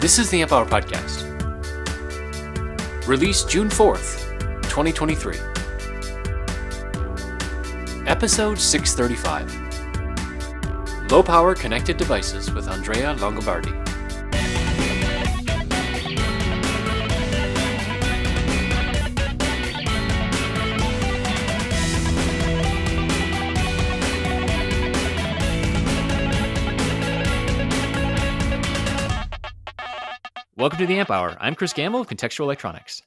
This is the Amp Hour Podcast. Released June 4th, 2023. Episode 635. Low Power Connected Devices with Andrea Longobardi. Welcome to the Amp Hour. I'm Chris Gamble of Contextual Electronics.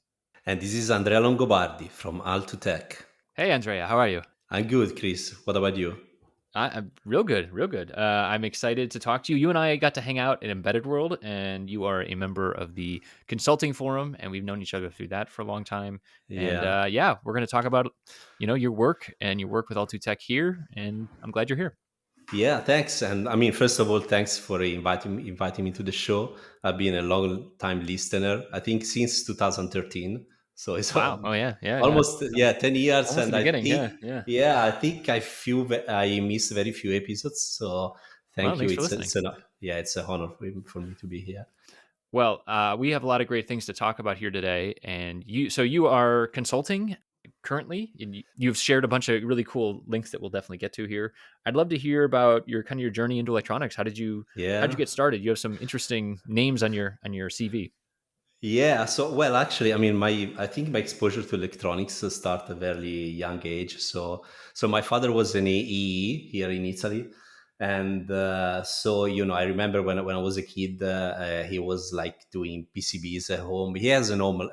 And this is Andrea Longobardi from Alto Tech. Hey, Andrea. How are you? I'm good, Chris. What about you? I'm real good, real good. I'm excited to talk to you. You and I got to hang out in Embedded World, and you are a member of the consulting forum, and we've known each other through that for a long time. Yeah. And we're going to talk about, your work and your work with Alto Tech here, and I'm glad you're here. Yeah, thanks. And I mean, first of all, thanks for inviting me to the show. I've been a long time listener, I think since 2013. So it's Wow. almost 10 years. Almost And the beginning. I think I missed very few episodes. So thank you. Thanks for listening. It's an honor for me to be here. Well, we have a lot of great things to talk about here today. And you are consulting currently, and you've shared a bunch of really cool links that we'll definitely get to here. I'd love to hear about your journey into electronics. How did you get started? You have some interesting names on your CV. Yeah, so well, actually, I mean, I think my exposure to electronics started at a very young age. So my father was an AE here in Italy, and I remember when I was a kid, he was like doing PCBs at home. He has a home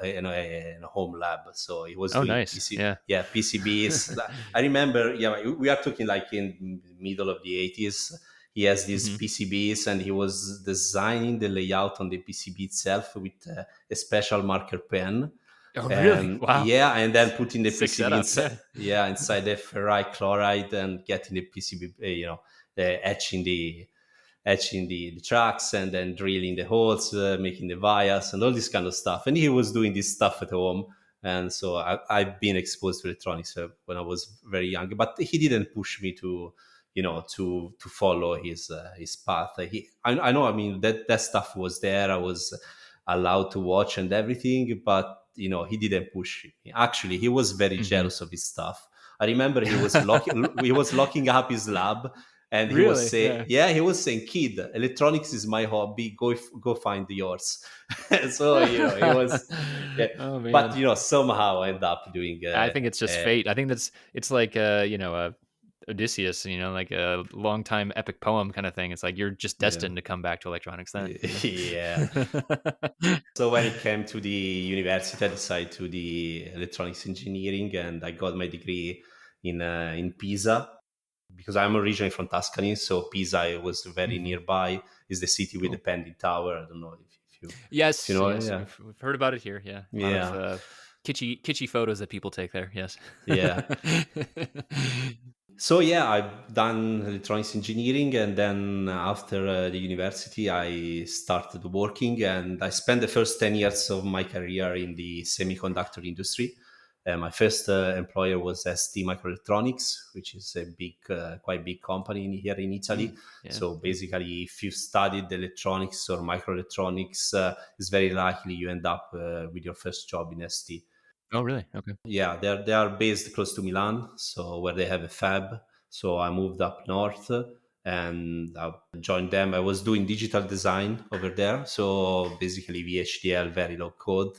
lab, so he was doing nice. PCBs. I remember, we are talking like in the middle of the 80s. He has these PCBs, and he was designing the layout on the PCB itself with a special marker pen. Oh, really? Wow. Yeah, and then putting the Sick PCB setup, inside the ferrite chloride and getting the PCB, etching the tracks and then drilling the holes, making the vias and all this kind of stuff. And he was doing this stuff at home. And so I've been exposed to electronics when I was very young, but he didn't push me to follow his path. I know, I mean, that stuff was there. I was allowed to watch and everything, but he didn't push me. Actually, he was very jealous of his stuff. I remember he was locking up his lab, and he was saying, he was saying, "Kid, electronics is my hobby. Go find yours." So he was, Oh, man. but somehow I end up doing. I think it's just fate. I think it's like Odysseus, like a long time epic poem kind of thing. It's like you're just destined to come back to electronics then. Yeah. So when it came to the university, I decided to the electronics engineering, and I got my degree in Pisa, because I'm originally from Tuscany. So Pisa was very nearby. Is the city with the Pending Tower. I don't know if you. Yes. You know, yes. yeah. We've heard about it here. Yeah. A lot of, kitschy photos that people take there. Yes. Yeah. So I've done electronics engineering, and then after the university, I started working, and I spent the first 10 years of my career in the semiconductor industry. My first employer was ST Microelectronics, which is a quite big company here in Italy. Yeah. So basically, if you studied electronics or microelectronics, it's very likely you end up with your first job in ST. Oh, really? Okay. Yeah, they are based close to Milan, so where they have a fab. So I moved up north and I joined them. I was doing digital design over there, so basically VHDL, very low code.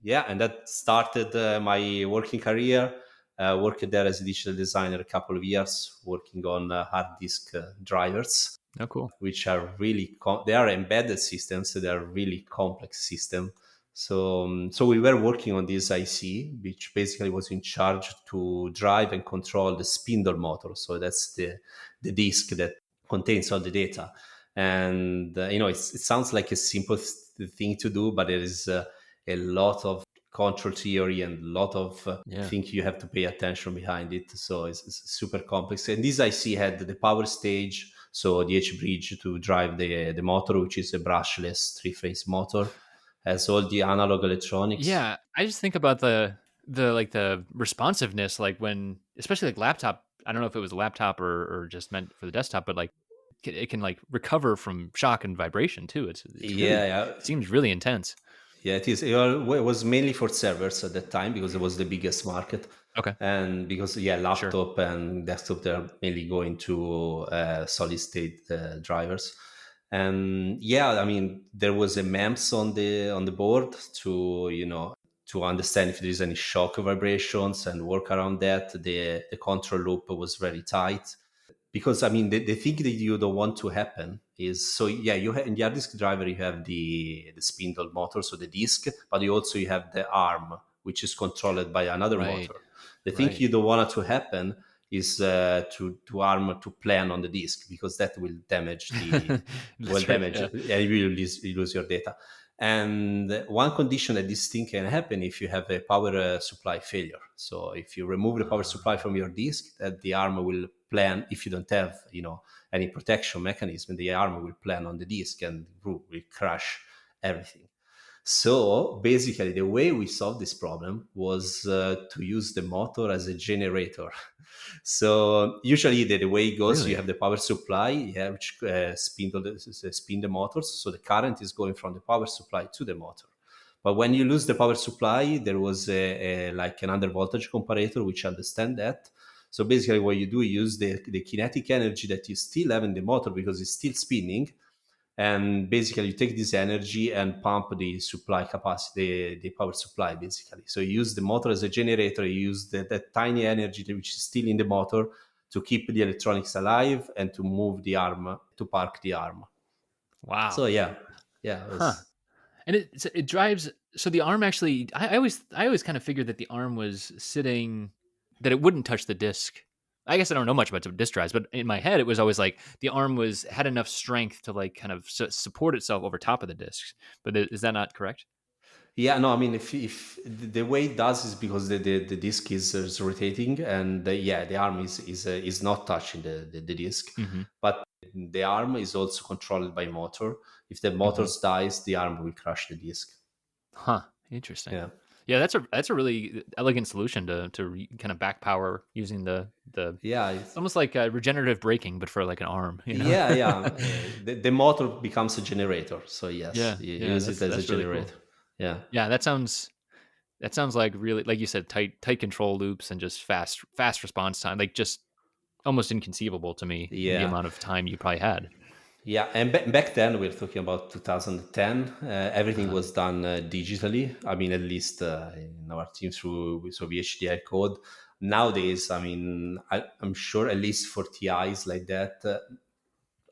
Yeah, and that started my working career. Worked there as a digital designer a couple of years, working on hard disk drivers. Oh, cool. Which are really they are embedded systems, so they are really complex systems. So we were working on this IC, which basically was in charge to drive and control the spindle motor. So that's the disk that contains all the data. And it sounds like a simple thing to do, but there is a lot of control theory and a lot of things you have to pay attention behind it. So it's super complex. And this IC had the power stage, so the H-bridge to drive the motor, which is a brushless three-phase motor. Has all the analog electronics. Yeah, I just think about the responsiveness, like when, especially like laptop. I don't know if it was a laptop or just meant for the desktop, but like it can like recover from shock and vibration too. It's really Yeah, yeah. seems really intense. Yeah, it is. It was mainly for servers at that time because it was the biggest market, Okay, and because yeah, sure. laptop and desktop they're mainly going to solid state drivers, and yeah, I mean there was a MEMS on the board to to understand if there is any shock vibrations and work around that. The control loop was very tight because I mean the thing that you don't want to happen is so yeah you have in the hard disk driver you have the spindle motor, so the disk, but you have the arm which is controlled by another Right, motor. The thing right. you don't want it to happen is to arm to plan on the disk because that will damage the will That's right. damage Yeah. and you lose your data. And one condition that this thing can happen if you have a power supply failure. So if you remove the power supply Ah, from your disk, that the arm will plan. If you don't have any protection mechanism, the arm will plan on the disk and will crash everything. So basically, the way we solved this problem was to use the motor as a generator. So usually the way it goes, you really? have the power supply, yeah, which spin the motors. So the current is going from the power supply to the motor. But when you lose the power supply, there was like an under voltage comparator which understand that. So basically, what you do, you use the kinetic energy that you still have in the motor because it's still spinning, and basically you take this energy and pump the supply capacity, the power supply basically. So you use the motor as a generator, you use that tiny energy which is still in the motor to keep the electronics alive and to move the arm, to park the arm. So Wow. yeah, yeah, it Huh. was. And it drives. So the arm actually, I always kind of figured that the arm was sitting, that it wouldn't touch the disc. I guess I don't know much about disk drives, but in my head it was always like the arm was had enough strength to like kind of support itself over top of the discs. But is that not correct? Yeah, no, I mean, if the way it does is because the disc is rotating, and yeah, the arm is not touching the disc, Mm-hmm. but the arm is also controlled by motor. If the Mm-hmm. motors dies, the arm will crush the disc. Huh. Interesting. Yeah, Yeah, that's a really elegant solution to kind of back power using the yeah, almost like regenerative braking, but for like an arm. You know. yeah, yeah. The motor becomes a generator, so yes, Yeah. you Yeah. use it as a That's really cool. generator. Yeah, Yeah, that sounds like really, like you said, tight control loops and just fast response time. Like just almost inconceivable to me the yeah. amount of time you probably had. Yeah, and back then we're talking about 2010. Everything Uh-huh. was done digitally. I mean, at least in our team through VHDL code. Nowadays, I mean, I'm sure at least for TIs like that.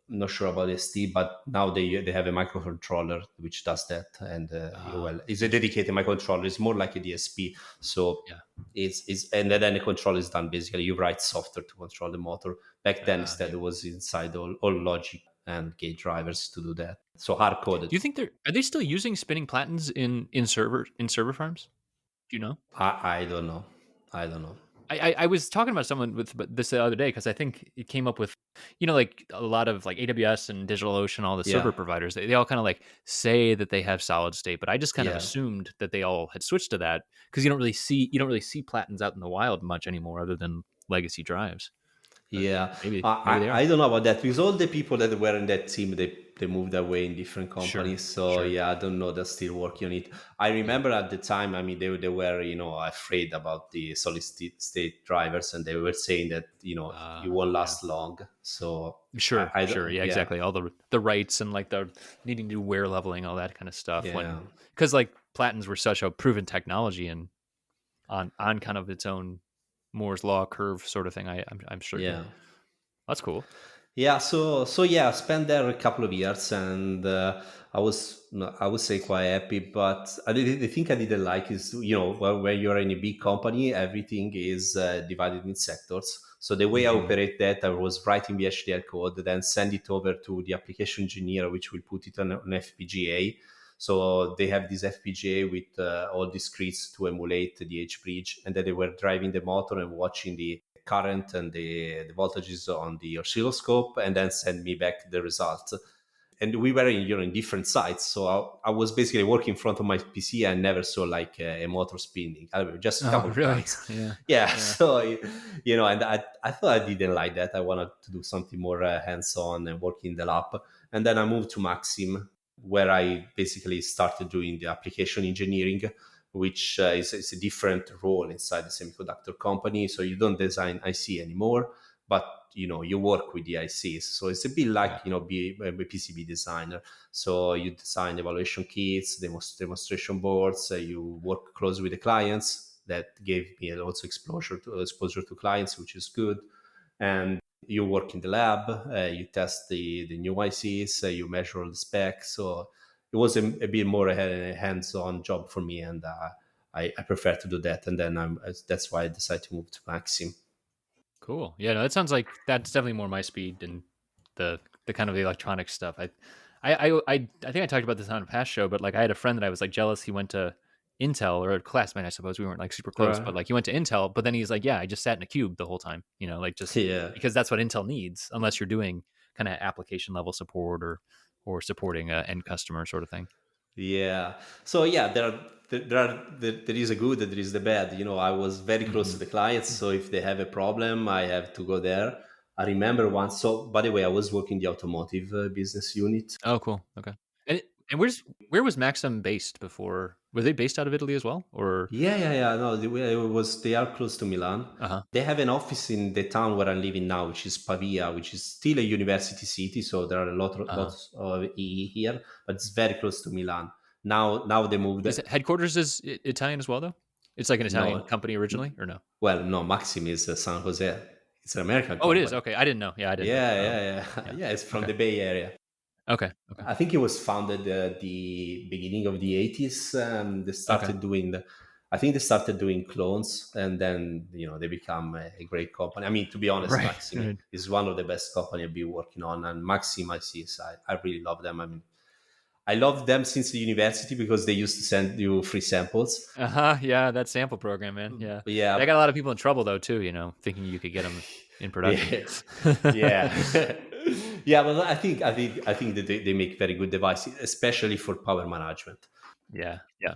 I'm not sure about ST, but now they have a microcontroller which does that, and well, it's a Interesting. dedicated microcontroller. It's more like a DSP, so Yeah. it's and then the control is done basically. You write software to control the motor. Back then, instead, Yeah. it was inside all logic and gate drivers to do that. So hard Do coded. you think are they still using spinning platens in server farms? Do you know? I don't know. I don't know. I was talking about someone with this the other day because I think it came up with, like a lot of like AWS and DigitalOcean, all the server Yeah, providers. They all kind of like say that they have solid state, but I just kind of yeah. assumed that they all had switched to that because you don't really see platens out in the wild much anymore, other than legacy drives. But Yeah, maybe they I are. don't know about that because all the people that were in that team they moved away in different Sure, companies. So sure, yeah, I don't know. They're still working on it. I yeah. remember at the time. I mean, they were afraid about the solid state drivers, and they were saying that you won't Yeah. last long. So Sure, I sure. don't. Yeah, Yeah, exactly. All the rights and like the needing to do wear leveling, all that kind of stuff. When yeah, because like platens were such a proven technology and on kind of its own Moore's law curve sort of thing. I'm certain. yeah. That's cool. Yeah, so yeah, I spent there a couple of years, and I was, no, I would say, quite happy. But the thing I didn't like is, when you're in a big company, everything is divided in sectors. So the way I Hmm. operate that, I was writing the HDL code, then send it over to the application engineer, which will put it on an FPGA. So they have this FPGA with all the scripts to emulate the H bridge, and then they were driving the motor and watching the current and the voltages on the oscilloscope, and then send me back the result. and we were in different sites. So I was basically working in front of my PC and never saw like a motor spinning. I don't know, just a Oh, couple of really? times. Yeah. Yeah. Yeah. So, and I thought I didn't like that. I wanted to do something more hands-on and work in the lab. And then I moved to Maxim, where I basically started doing the application engineering, which is a different role inside the semiconductor company. So you don't design IC anymore, but you work with the ICs. So it's a bit like Yeah. be a PCB designer. So you design evaluation kits, demonstration boards. You work closely with the clients. That gave me also exposure to clients, which is good. And you work in the lab, you test the new ICs, you measure all the specs. So it was a bit more a hands-on job for me, and I prefer to do that. And then that's why I decided to move to Maxim. Cool. Yeah, no, that sounds like that's definitely more my speed than the kind of the electronic stuff. I think I talked about this on a past show, but like I had a friend that I was like jealous. He went to Intel, or a classmate, I suppose. We weren't like super close, but Right. like he went to Intel, but then he's like, yeah, I just sat in a cube the whole time, like just Yeah. because that's what Intel needs, unless you're doing kind of application level support or supporting a end customer sort of thing. Yeah. So yeah, there is a good and there is the bad. I was very close to Hmm. the clients, so if they have a problem, I have to go there. I remember once. So by the way, I was working the automotive business unit. Oh, cool. Okay. And where was Maxim based before? Were they based out of Italy as well, or? Yeah, yeah, yeah. No, they are close to Milan. Uh huh. They have an office in the town where I'm living now, which is Pavia, which is still a university city. So there are Uh huh. lots of EE here, but it's very close to Milan. Now they moved. Is it headquarters is Italian as well though? It's like an Italian No, company originally, or no? well, no, Maxim is San Jose. It's an American Oh, it is. company. Okay, I didn't know. Yeah, I didn't know. Yeah, Oh, yeah, yeah, yeah. yeah. It's from Okay. the Bay Area. Okay. Okay. I think it was founded the beginning of the 80s. They Okay. started doing I think they started doing clones, and then they become a great company. I mean, to be honest, Right. Maxim Right. is one of the best company I've been working on, and Maxim I see, I really love them. I mean, I love them since the university because they used to send you free samples. Uh huh. Yeah, that sample program, man. Yeah, But that yeah, got a lot of people in trouble though too. Thinking you could get them in production. yeah, yeah. Yeah, but I think that they make very good devices, especially for power management. Yeah. Yeah.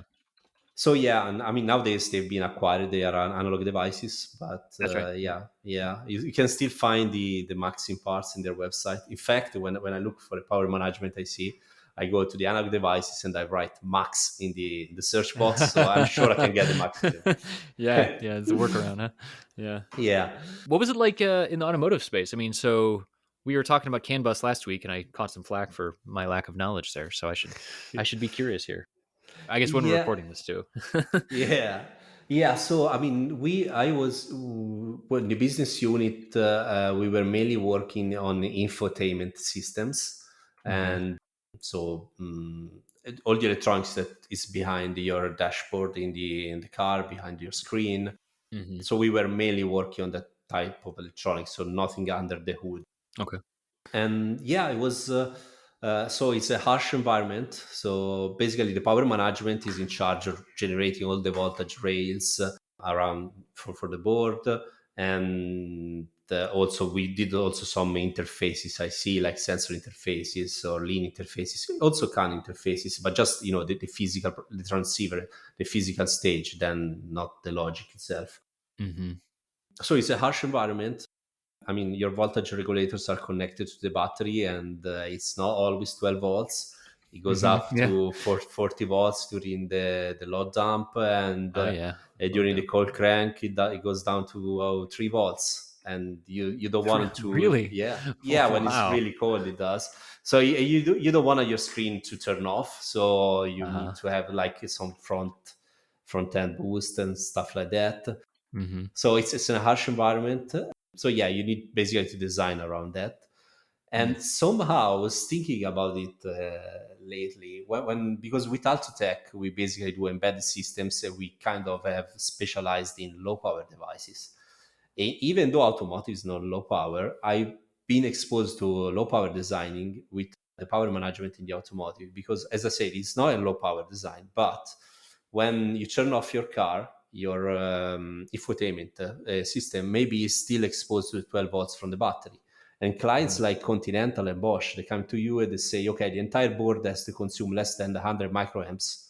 So yeah, and I mean nowadays they've been acquired. They are analog devices, but That's right. Yeah. yeah, you can still find the Maxim parts in their website. In fact, when I look for a power management IC, I go to the analog devices and I write Max in the search box. So I'm sure I can get the Maxim. Yeah. Yeah. It's a workaround, huh? Yeah. Yeah, What was it like in the automotive space? I mean, so we were talking about CAN bus last week, and I caught some flack for my lack of knowledge there. So I should be curious here. I guess when we're yeah. recording this too. Yeah, yeah. So I mean, I was well, the business unit. We were mainly working on infotainment systems, Hmm. and so all the electronics that is behind your dashboard in the car, behind your screen. Hmm. So we were mainly working on that type of electronics, so nothing under the hood. Okay. And yeah, it was so it's a harsh environment. So basically the power management is in charge of generating all the voltage rails around for the board. And also we did also some interfaces, I see, like sensor interfaces or lean interfaces, also CAN interfaces, but just the physical, the transceiver, the physical stage, then not the logic itself. Hmm. So it's a harsh environment. I mean, your voltage regulators are connected to the battery, and it's not always 12 volts. It goes Hmm. up Yeah. to 40 volts during the load dump, and Oh yeah. Low during the dump. cold crank, it goes down to 3 volts. And you don't want it to, Really? yeah, yeah. When it's Wow. really cold, it does. So you don't want your screen to turn off. So you Uh need huh. to have like some front end boost and stuff like that. Hmm. So it's a harsh environment. So yeah, you need basically to design around that. And somehow I was thinking about it lately because with Alto Tech we basically do embedded systems. We kind of have specialized in low power devices. Even though automotive is not low power, I've been exposed to low power designing with the power management in the automotive because, as I said, it's not a low power design, but when you turn off your car, your infotainment system maybe is still exposed to 12 volts from the battery. And clients Mhm. like Continental and Bosch, they come to you and they say, okay, the entire board has to consume less than 100 microamps.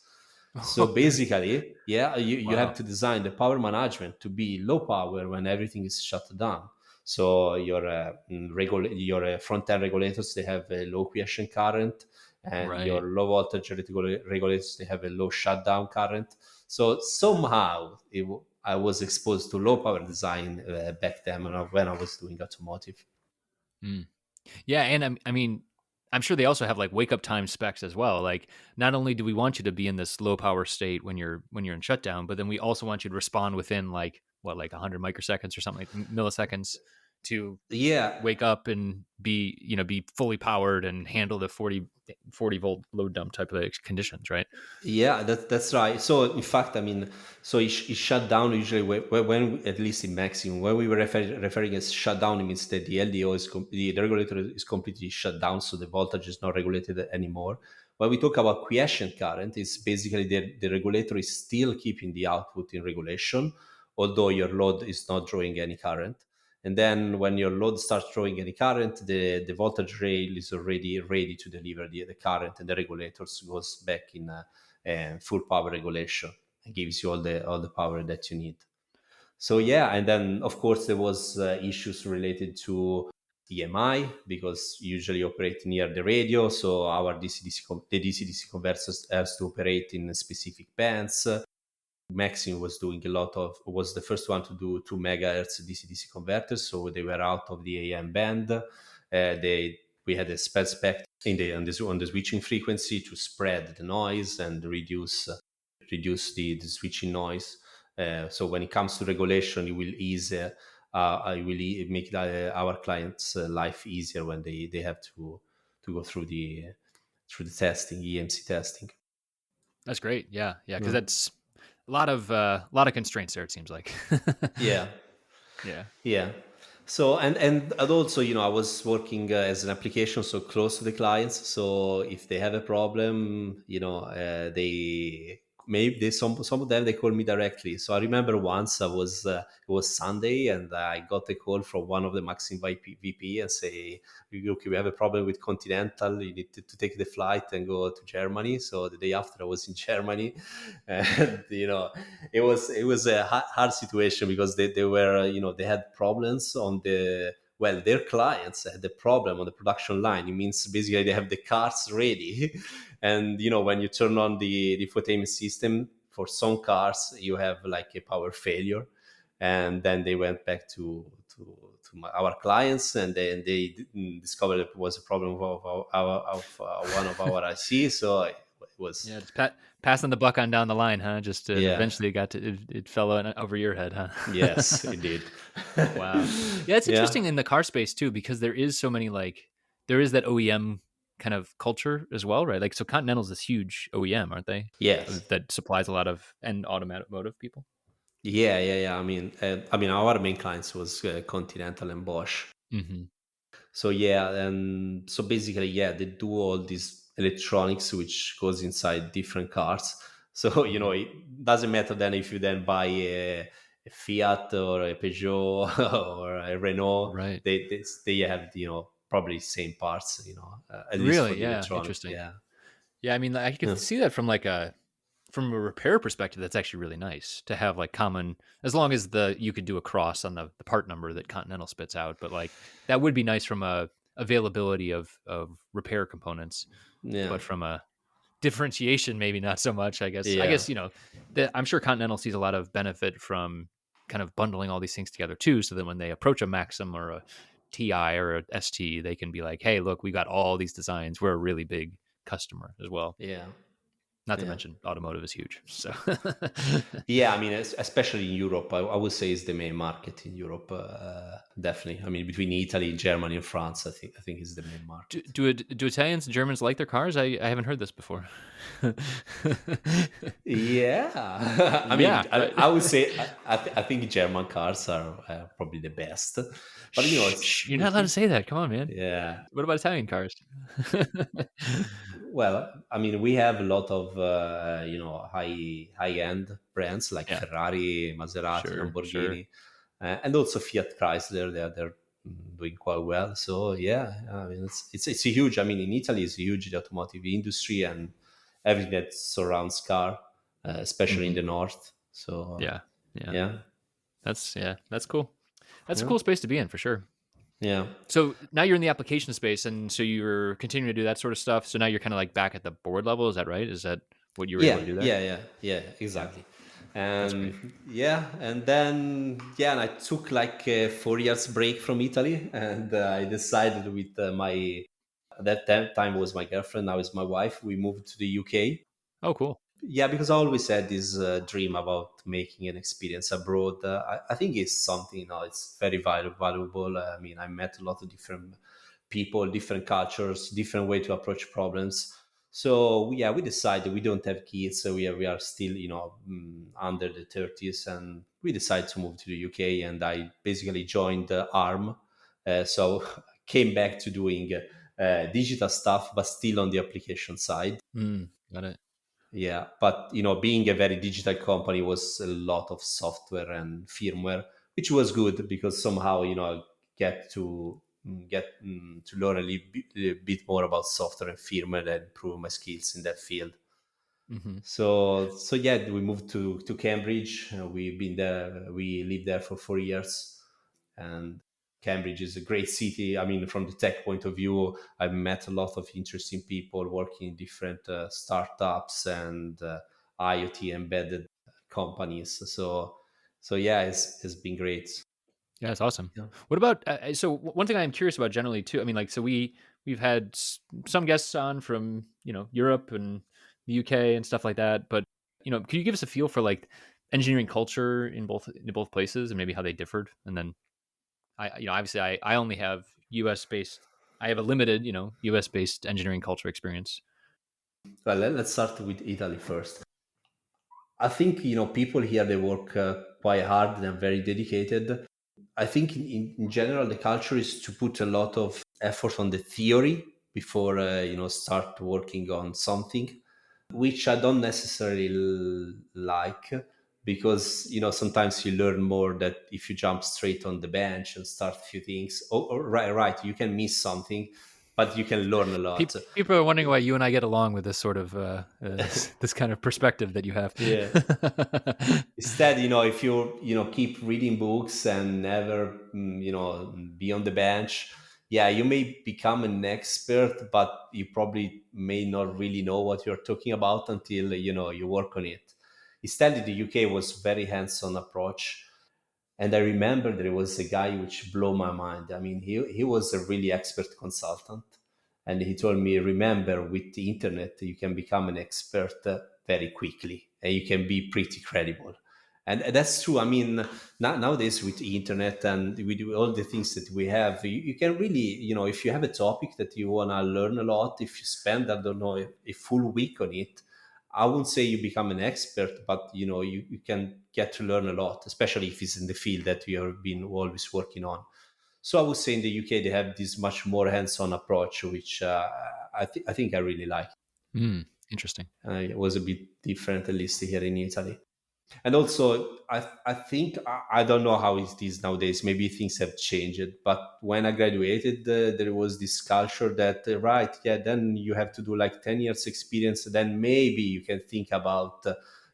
So basically, yeah, you have Wow. to design the power management to be low power when everything is shut down. So your front end regulators, they have a low quiescent current, and your Right. low voltage regulators, they have a low shutdown current. So somehow I was exposed to low power design back then when I was doing automotive. Mm. Yeah, and I mean, I'm sure they also have like wake up time specs as well. Like, not only do we want you to be in this low power state when you're in shutdown, but then we also want you to respond within like what, like 100 microseconds or something, like milliseconds, to Yeah, wake up and be, be fully powered and handle the 40 volt load dump type of conditions, right? yeah, that's right. So in fact, I mean, so it shut down usually at least in Maxim, when we were referring as shutdown, it means that the LDO the regulator is completely shut down, so the voltage is not regulated anymore. When we talk about quiescent current, it's basically the regulator is still keeping the output in regulation, although your load is not drawing any current. And then when your load starts drawing any current, the voltage rail is already ready to deliver the current, and the regulators goes back in full power regulation and gives you all the power that you need. So yeah, and then of course there was issues related to EMI because usually operate near the radio. So our the DC-DC converters has to operate in specific bands. Maxim was the first one to do 2 megahertz DC-DC converters, so they were out of the AM band. They We had a spec on the switching frequency to spread the noise and reduce the switching noise. So when it comes to regulation, it will make our clients' life easier when they have to go through the testing, EMC testing. That's great. Yeah, yeah, because Yeah. that's a lot of constraints there. It seems like. Yeah. Yeah. Yeah. So and also, I was working as an application so close to the clients. So if they have a problem, they maybe some of them they call me directly. So I remember once it was Sunday and I got a call from one of the Maxim VP and say, look, we have a problem with Continental. You need to take the flight and go to Germany. So the day after I was in Germany, and it was a hard situation because they were they had problems on their clients had the problem on the production line. It means basically they have the cars ready, and when you turn on the infotainment system for some cars, you have like a power failure, and then they went back to our clients, and then they discovered it was a problem of one of our IC. So it was, Yeah, just passing the buck on down the line, huh? Just yeah, eventually it fell over your head, yes, huh? it did. Wow. Yeah, it's Yeah. interesting in the car space too because there is that OEM kind of culture as well, right? Like, so Continental's this huge OEM, aren't they? Yes. That supplies a lot of end automotive people. Yeah, yeah, yeah. I mean, our main clients was Continental and Bosch. Hmm. So yeah, and so basically, yeah, they do all this electronics which goes inside different cars. So Hmm. it doesn't matter then if you then buy a Fiat or a Peugeot or a Renault. Right. They have probably same parts. At least for Really? the Yeah. electronics. Interesting. Yeah. Yeah, I mean, I could Yeah. see that from a repair perspective. That's actually really nice to have like common, as long as you could do a cross on the part number that Continental spits out. But like that would be nice from a availability of repair components. Yeah. But from a differentiation, maybe not so much. I guess Yeah. that I'm sure Continental sees a lot of benefit from kind of bundling all these things together too, so that when they approach a Maxim or a TI or a ST, they can be like, "Hey, look, we got all these designs. We're a really big customer as well." Yeah. Not to Yeah. mention automotive is huge. So Yeah, I mean, especially in Europe, I would say is the main market in Europe. Definitely. I mean, between Italy, Germany, and France, I think is the main market. do Italians and Germans like their cars? I haven't heard this before. Yeah, I mean, Yeah, I right. would say I think German cars are probably the best, but You're not allowed to say that. Come on, man. yeah. What about Italian cars? Well, I mean, we have a lot of high end brands like Yeah, Ferrari, Maserati, sure, sure. Lamborghini, and also Fiat Chrysler. They're doing quite well. So yeah, I mean, it's a huge. I mean, in Italy, it's a huge, the automotive industry and everything that surrounds car, especially in Hmm. the north. So Yeah, yeah, yeah, that's cool. That's a yeah, cool space to be in for sure. yeah. So now you're in the application space, and so you're continuing to do that sort of stuff. So now you're kind of like back at the board level. Is that right? Is that what you were able Yeah, to do there? yeah, yeah, yeah, Yeah, exactly. that's great. And yeah, and then yeah, and I took like a 4 years break from Italy, and I decided with my at that time was my girlfriend, now is my wife. We moved to the UK. Oh, cool. Yeah, because I always had this dream about making an experience abroad. I think it's something, it's very valuable. I mean, I met a lot of different people, different cultures, different way to approach problems. So yeah, we decided we don't have kids, so we are still, under the 30s, and we decided to move to the UK. And I basically joined ARM, so came back to doing digital stuff, but still on the application side. Got it. Yeah, but being a very digital company was a lot of software and firmware, which was good because somehow I get to learn a bit more about software and firmware and improve my skills in that field. Hmm. So yeah, we moved to Cambridge. We've been there. We lived there for 4 years, and Cambridge is a great city. I mean, from the tech point of view, I've met a lot of interesting people working in different startups and IoT embedded companies. So yeah, it's been great. Yeah, that's awesome. Yeah. What about one thing I'm curious about generally too? I mean, like, so we've had some guests on from Europe and the UK and stuff like that, but can you give us a feel for like engineering culture in both places and maybe how they differed? And then obviously I only have US based. I have a limited US based engineering culture experience. Well, let's start with Italy first. I think people here, they work quite hard. They're very dedicated. I think in general the culture is to put a lot of effort on the theory before start working on something, which I don't necessarily like, because sometimes you learn more that if you jump straight on the bench and start a few things. Right, you can miss something, but you can learn a lot. People are wondering why you and I get along with this sort of this kind of perspective that you have. Yeah. Instead, if you keep reading books and never be on the bench, yeah, you may become an expert, but you probably may not really know what you're talking about until you work on it. Instead, the UK was very hands-on approach. And I remember there was a guy which blew my mind. I mean, he was a really expert consultant. And he told me, remember, with the internet, you can become an expert very quickly and you can be pretty credible. And that's true. I mean, nowadays with the internet and we do all the things that we have, you can really, if you have a topic that you want to learn a lot, if you spend, I don't know, a full week on it, I wouldn't say you become an expert, but you can get to learn a lot, especially if it's in the field that you have been always working on. So I would say in the UK they have this much more hands-on approach, which I think I really like. Interesting. It was a bit different, at least here in Italy. And also, I think I don't know how it is nowadays. Maybe things have changed. But when I graduated, there was this culture that right, yeah, then you have to do like 10 years experience. Then maybe you can think about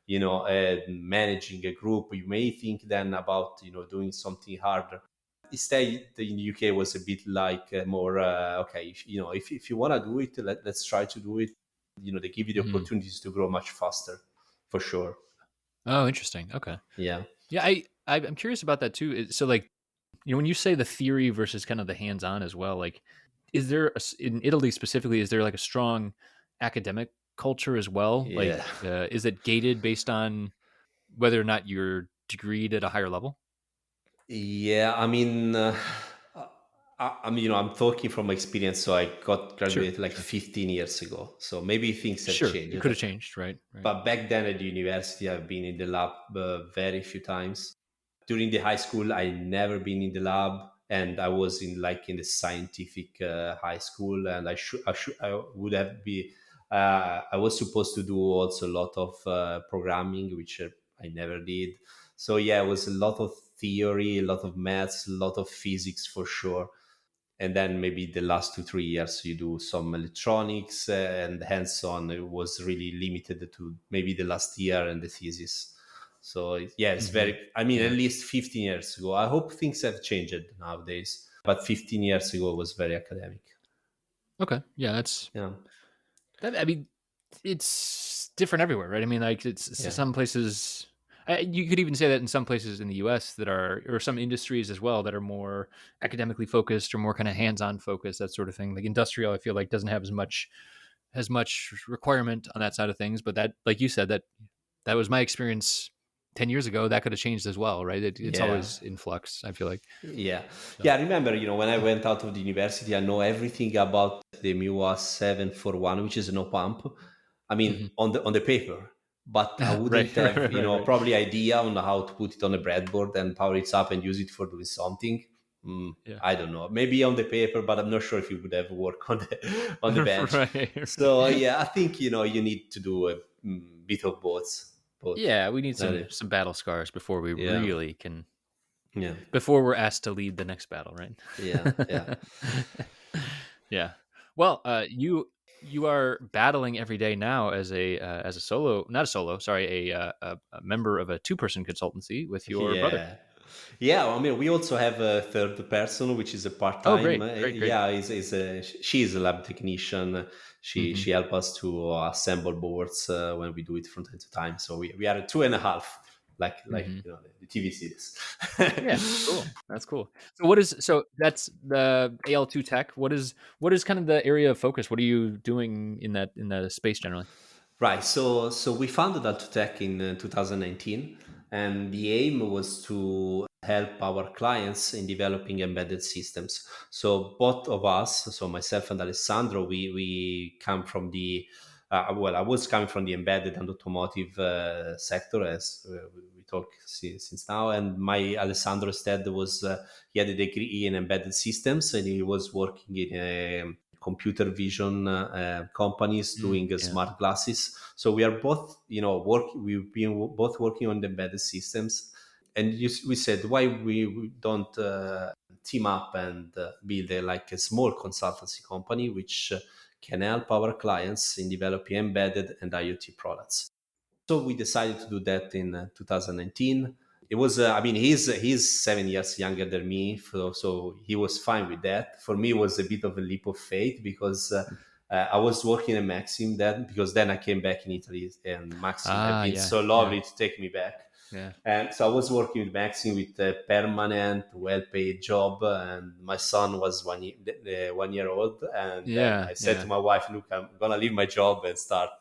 managing a group. You may think then about doing something harder. Instead, in the UK was a bit like more okay. If you want to do it, let's try to do it. They give you the Hmm. opportunities to grow much faster, for sure. Oh, interesting. Okay. Yeah. Yeah, I'm curious about that too. So like, when you say the theory versus kind of the hands-on as well, like, is there in Italy specifically, is there like a strong academic culture as well? Like, Yeah, is it gated based on whether or not you're degreed at a higher level? yeah. I mean, I'm I'm talking from experience. So I got Sure, graduated like sure, 15 years ago. So maybe things have sure. It changed. could have changed, right? Right. But back then at the university, I've been in the lab very few times. During the high school, I never been in the lab, and I was in the scientific high school, and I would have be. I was supposed to do also a lot of programming, which I never did. So yeah, it was a lot of theory, a lot of maths, a lot of physics for sure. And then maybe the last 2 3 years you do some electronics, and hands-on. It was really limited to maybe the last year and the thesis. So yeah, it's Hmm. very, I mean, at Yeah. least 15 years ago. I hope things have changed nowadays, but 15 years ago was very academic. Okay. Yeah. That's Yeah, that. I mean, it's different everywhere, right? I mean, like it's yeah, some places. You could even say that in some places in the U.S. that are, or some industries as well that are more academically focused or more kind of hands-on focused, that sort of thing. Like industrial, I feel like doesn't have as much requirement on that side of things. But that, like you said, that was my experience 10 years ago. That could have changed as well, right? It's yeah. always in flux. I feel like Yeah, so. yeah. I remember, when I went out of the university, I know everything about the MUA 741, which is no pump. I mean, Mhm. on the paper, but I Right, wouldn't right, have, right, right, right. probably idea on how to put it on a breadboard and power it up and use it for doing something. Yeah. I don't know. Maybe on the paper, but I'm not sure if it would have worked on the on the bench. Right, So right. yeah, I think you need to do a bit of both. Both. Yeah, we need Uh, some battle scars before we yeah, really can, yeah, before we're asked to lead the next battle, right? yeah, yeah. Yeah. Well, you are battling every day now as a solo, not a solo, sorry, a member of a two-person consultancy with your brother. Yeah. Yeah, I mean, we also have a third person, which is a Oh, part-time. great, great, great. Yeah, she is a lab technician. She Hmm. helps us to assemble boards when we do it from time to time. So we are a two and a half, like Hmm. the TV series. Yeah, cool. That's cool. So so that's the AL2 Tech. What is kind of the area of focus? What are you doing in the space generally? Right. So we founded Alto Tech in 2019, and the aim was to help our clients in developing embedded systems. So both of us, so myself and Alessandro, we come from the I was coming from the embedded and automotive sector, as we talk since now. And my Alessandro instead was he had a degree in embedded systems, and he was working in a computer vision companies Mm, doing yeah. smart glasses. So we are both, we've been both working on the embedded systems. And we said, why we don't team up and build like a small consultancy company which can help our clients in developing embedded and IoT products. So we decided to do that in 2019. It was, I mean, he's 7 years younger than me, so he was fine with that. For me, it was a bit of a leap of faith because I was working at Maxim then, because then I came back in Italy, and Maxim have Ah, been yeah, so yeah, lovely to take me back. yeah. And so I was working with Maxim with a permanent, well-paid job, and my son was 1 year old. And then Yeah, I said to yeah. my wife, "Look, I'm gonna leave my job and start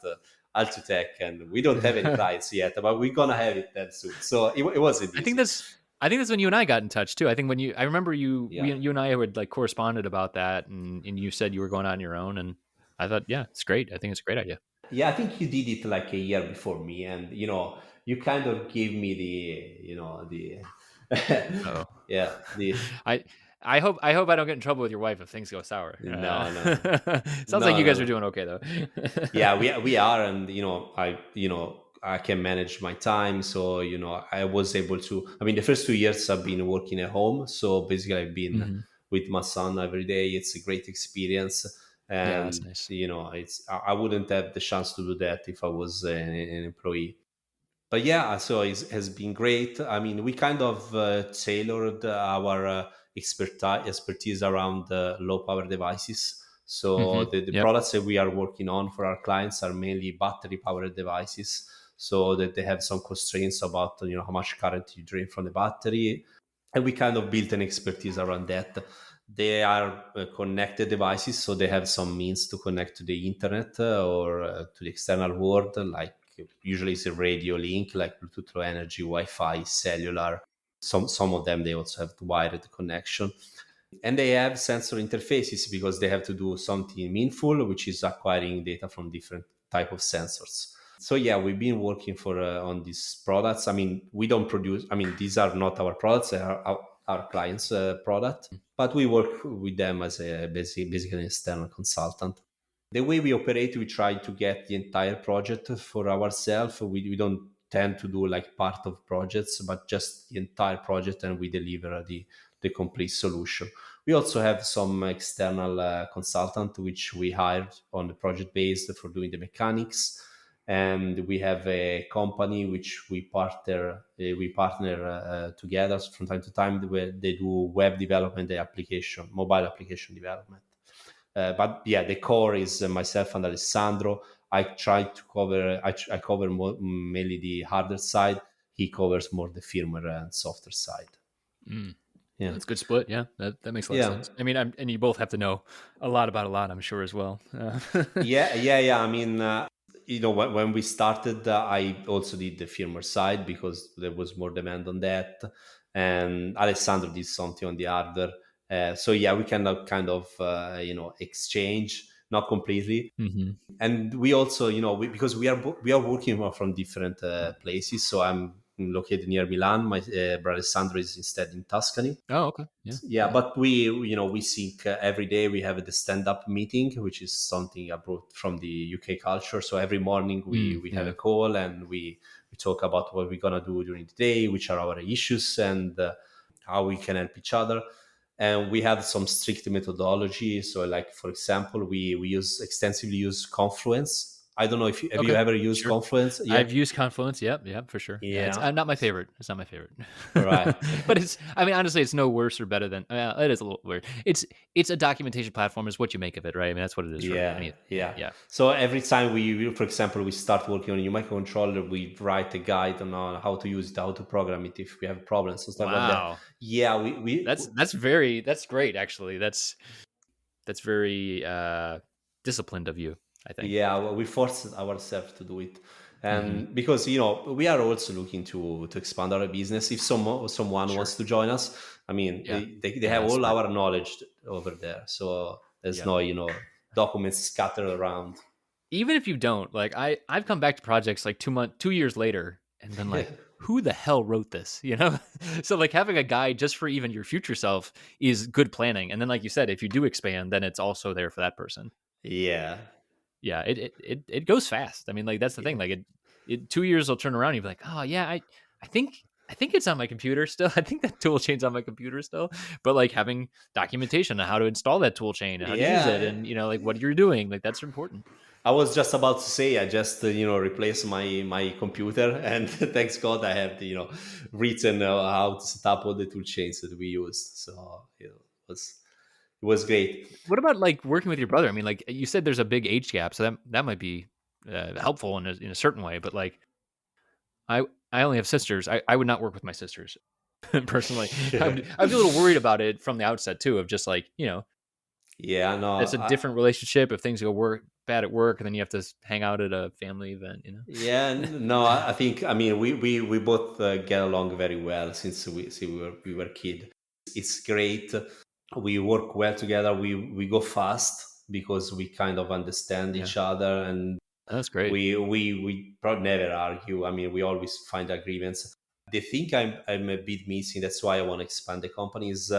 Alto Tech, and we don't have any clients yet, but we're gonna have it then soon." So it wasn't I think easy. that's I think that's when you and I got in touch too. I think when I remember Yeah, you and I had like corresponded about that, and you said you were going on your own, and I thought, yeah, it's great. I think it's a great idea. yeah. I think you did it like a year before me, and you kind of gave me the Oh, yeah, the I I hope I don't get in trouble with your wife if things go sour. no, no, Sounds like no, you no, guys are no. doing okay though. Yeah, we are. And I can manage my time. So I was able to, I mean, the first 2 years I've been working at home, so basically I've been Hmm. with my son every day. It's a great experience. Yeah, that's And nice. it's I wouldn't have the chance to do that if I was an employee. But yeah, so it has been great. I mean, we kind of tailored our expertise around low power devices. So Hmm. the Yep. products that we are working on for our clients are mainly battery powered devices, so that they have some constraints about how much current you drain from the battery, and we kind of built an expertise around that. They are connected devices, so they have some means to connect to the internet or to the external world, like usually it's a radio link, like Bluetooth Low Energy, Wi-Fi, cellular. Some of them they also have wired connection, and they have sensor interfaces because they have to do something meaningful, which is acquiring data from different type of sensors. So yeah, we've been working for on these products. I mean, we don't produce, I mean, these are not our products, they are our clients product, but we work with them as a basically an external consultant. The way we operate, we try to get the entire project for ourselves. We don't tend to do like part of projects, but just the entire project, and we deliver the complete solution. We also have some external consultant which we hired on the project based for doing the mechanics, and we have a company which we partner together from time to time, where they do web development, the application, mobile application development. But yeah, the core is myself and Alessandro. I try to cover. I cover mainly the hardware side. He covers more the firmware and software side. Mm. Yeah, That's a good split. Yeah, that makes a lot of yeah, sense. I mean, and you both have to know a lot about a lot, I'm sure as well. yeah. I mean, when we started, I also did the firmware side because there was more demand on that, and Alessandro did something on the hardware. So yeah, we can exchange, not completely. Hmm. And we also, because we are working from different places. So I'm located near Milan. My brother Sandro is instead in Tuscany. Oh, okay. Yeah, Yeah, yeah. but we sync every day. We have the stand-up meeting, which is something I brought from the UK culture. So every morning we have a Yeah. call, and we talk about what we're gonna do during the day, which are our issues, and how we can help each other. And we have some strict methodology. So, like for example, we extensively use Confluence. I don't know if have you Okay. ever used Sure. Confluence? Yeah, I've used Confluence. Yep. Yep. For sure. Yeah. It's yeah, not my favorite. It's not my favorite. right. But it's. I mean, honestly, it's no worse or better than. It is a little weird. It's a documentation platform. Is what you make of it, right? I mean, that's what it is for Yeah, any. yeah. Yeah. So every time for example, we start working on a new microcontroller, we write a guide on how to use it, how to program it if we have problems and stuff like that. Wow. Yeah, we That's great. Actually, that's very disciplined of you. I think. yeah, well, we forced ourselves to do it, Hmm. and because we are also looking to expand our business. If someone Sure. wants to join us, I mean, Yeah. they Yeah. have That's all smart. our knowledge over there, so there's Yeah. no documents scattered around. Even if you don't, like I've come back to projects like 2 years later and been like, who the hell wrote this? So like having a guide just for even your future self is good planning. And then like you said, if you do expand, then it's also there for that person. Yeah, Yeah, it goes fast. I mean, like that's the thing. yeah, Like it 2 years will turn around and you'll be like, oh yeah, I think I think it's on my computer still. I think that tool chain's on my computer still. But like having documentation on how to install that tool chain and how to use it yeah. and like what you're doing, like that's important. I was just about to say I just replaced my computer, and thanks God I have written how to set up all the tool chains that we used. So it was great. What about like working with your brother? I mean, like you said, there's a big age gap, so that might be helpful in a certain way. But like, I I only have sisters. I would not work with my sisters personally. I'd be a little worried about it from the outset too, of just like Yeah, no, that's a different relationship. If things go bad at work, and then you have to hang out at a family event. yeah, no. I think I mean we both get along very well since we were kid. It's great. We work well together. We go fast because we kind of understand Yeah, each other, and that's great. we probably never argue. I mean, we always find agreements. The thing I'm a bit missing. That's why I want to expand the company is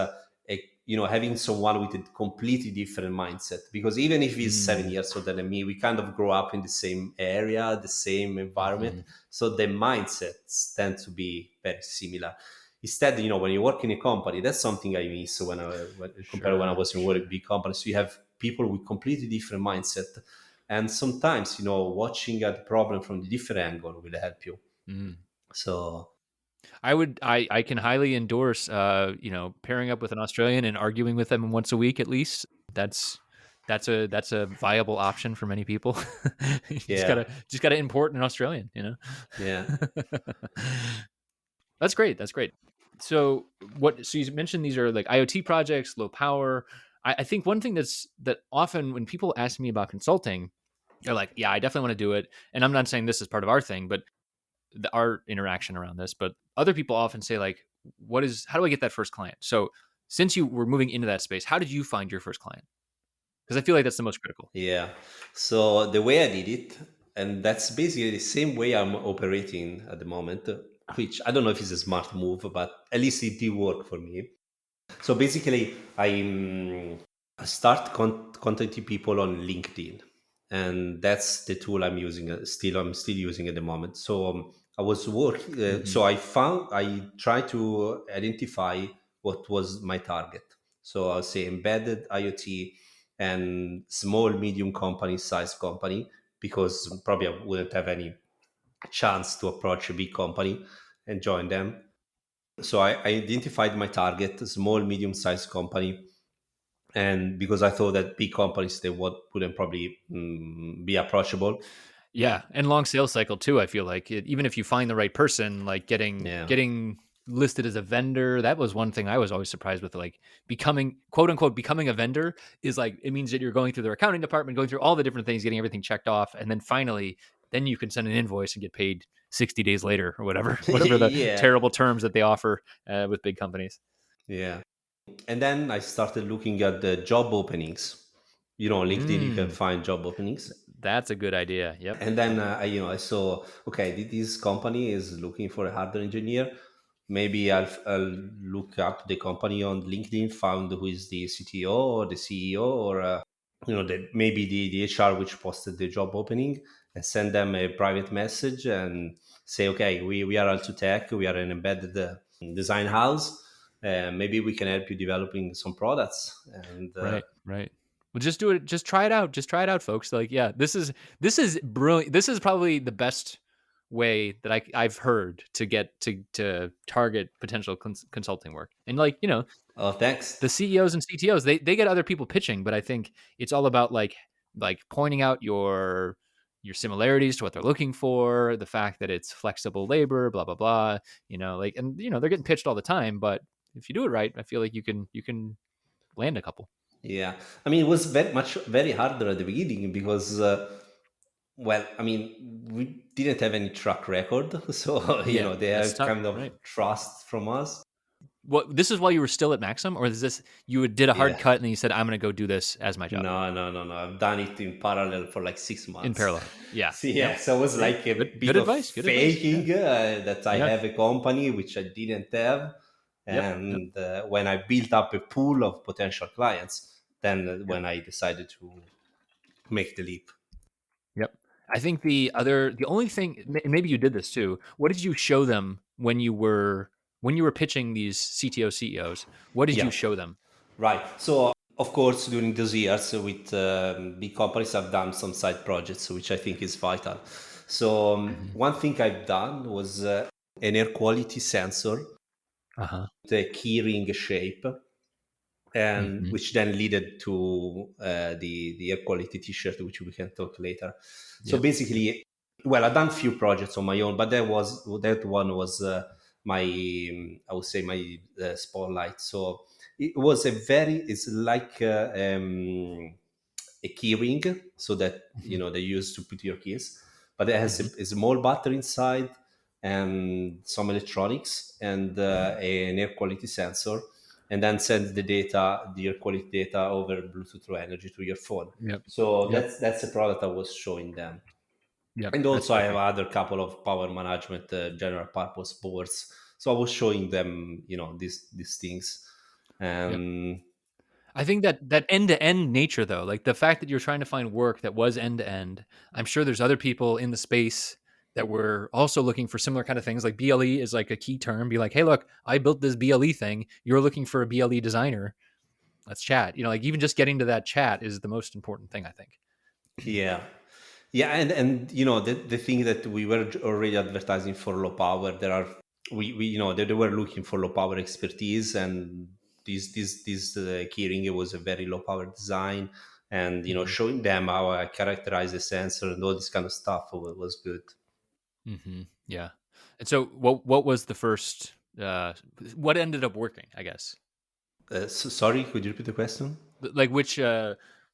having someone with a completely different mindset. Because even if he's seven Mm, years older than me, we kind of grow up in the same area, the same environment. mhm. So the mindsets tend to be very similar. Instead, when you work in a company, that's something I miss compared to when I Sure, was in work sure. big companies. So you have people with completely different mindset, and sometimes watching at the problem from a different angle will help you. Mm. So I can highly endorse pairing up with an Australian and arguing with them once a week at least. That's that's a viable option for many people. You yeah, just gotta import an Australian. yeah, That's great. That's great. So you mentioned these are like IoT projects, low power. I think one thing that often when people ask me about consulting, they're like, yeah, I definitely want to do it. And I'm not saying this is part of our thing, but our interaction around this. But other people often say like, how do I get that first client? So since you were moving into that space, how did you find your first client? Because I feel like that's the most critical. yeah. So the way I did it, and that's basically the same way I'm operating at the moment, which I don't know if it's a smart move, but at least it did work for me. So basically, I start contacting people on LinkedIn, and that's the tool I'm using. I'm still using at the moment. So I was working, Hmm. so I tried to identify what was my target. So I'll say embedded IoT and small, medium company, size company, because probably I wouldn't have any chance to approach a big company and join them. So I identified my target, small, medium sized company. And because I thought that big companies, they wouldn't probably be approachable. Yeah, and long sales cycle too. I feel like even if you find the right person, like Yeah. getting listed as a vendor, that was one thing I was always surprised with. Like becoming quote unquote becoming a vendor is like it means that you're going through their accounting department, going through all the different things, getting everything checked off, and then finally, then you can send an invoice and get paid 60 days later or whatever, whatever the Yeah. terrible terms that they offer with big companies. Yeah. And then I started looking at the job openings. On LinkedIn, you can Mm, find job openings. that's a good idea. Yep. And then I saw, okay, this company is looking for a hardware engineer. Maybe I'll look up the company on LinkedIn, found who is the CTO or the CEO, or maybe the HR which posted the job opening, and send them a private message and say, okay, we are Alto Tech, we are an embedded design house. Maybe we can help you developing some products. And Right, right. Well, just do it. Just try it out. Just try it out, folks. Like, yeah, this is brilliant. This is probably the best way that I've heard to get to target potential consulting work. And like, thanks. the CEOs and CTOs, they get other people pitching, but I think it's all about like pointing out your similarities to what they're looking for, the fact that it's flexible labor, blah blah blah. Like, and they're getting pitched all the time, but if you do it right, I feel like you can land a couple. Yeah, I mean, it was very harder at the beginning because, well, I mean, we didn't have any track record, so Yeah, they that's have tough, kind of right? trust from us. What this is while you were still at Maxim, or is this you did a hard Yeah, cut and then you said, "I'm gonna go do this as my job no, no, no, no. I've done it in parallel for like six in months. parallel?" Yeah. So Yep. yeah, so it was See, like a good bit of advice. Good advice. Yeah. faking that I Yeah. have a company which I didn't have, Yep. Yep. and when I built up a pool of potential clients, then Yep. when I decided to make the leap. Yep. I think the only thing, and maybe you did this too. What did you show them when you were pitching these CTO CEOs? What did you Yeah. show them? Right. So, of course, during those years with big companies, I've done some side projects, which I think is vital. So, Hmm. one thing I've done was an air quality sensor Uh huh. with a keyring shape, and Hmm. which then led to the air quality T-shirt, which we can talk later. So Yep. Yep. basically, well, I've done few projects on my own, but that one was my I would say my spotlight. So it's like a key ring, so that Hmm. they use to put your keys, but it has Hmm. a small battery inside and some electronics and an air quality sensor, and then sends the air quality data over Bluetooth Low Energy to your phone. Yep. So Yep. that's a product I was showing them. Yep. And That's also I have perfect. other couple of power management general purpose boards. So I was showing them, these things. Yep. And I think that end to end nature, though, like the fact that you're trying to find work that was end to end, I'm sure there's other people in the space that were also looking for similar kind of things. Like BLE is like a key term. Be like, hey, look, I built this BLE thing. You're looking for a BLE designer. Let's chat. Like even just getting to that chat is the most important thing, I think. yeah. Yeah, and the thing that we were already advertising for low power, there are we they were looking for low power expertise, and this keyring, it was a very low power design, and Hmm. showing them how I characterize the sensor and all this kind of stuff was good. Hmm. Yeah. And so, what was the first? What ended up working? I guess. Sorry, could you repeat the question? Like which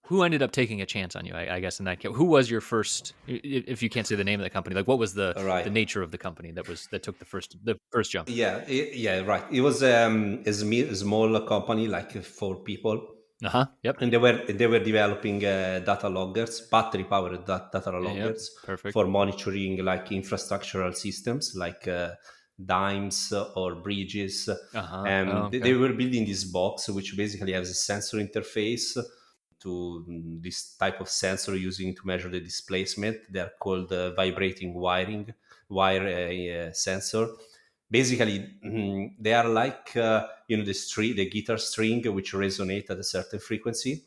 who ended up taking a chance on you, I guess, in that case? Who was your first, if you can't say the name of the company, like what was the All right. the nature of the company that took the first jump? Yeah, yeah, right. It was a small company, like 4 people, Uh-huh. Yep. and they were developing data loggers, battery powered data Yep. loggers Perfect. for monitoring like infrastructural systems like dimes or bridges. Uh-huh. Oh, And they okay. were building this box, which basically has a sensor interface this type of sensor using to measure the displacement. They're called vibrating wire sensor. Basically, they are like the guitar string which resonate at a certain frequency.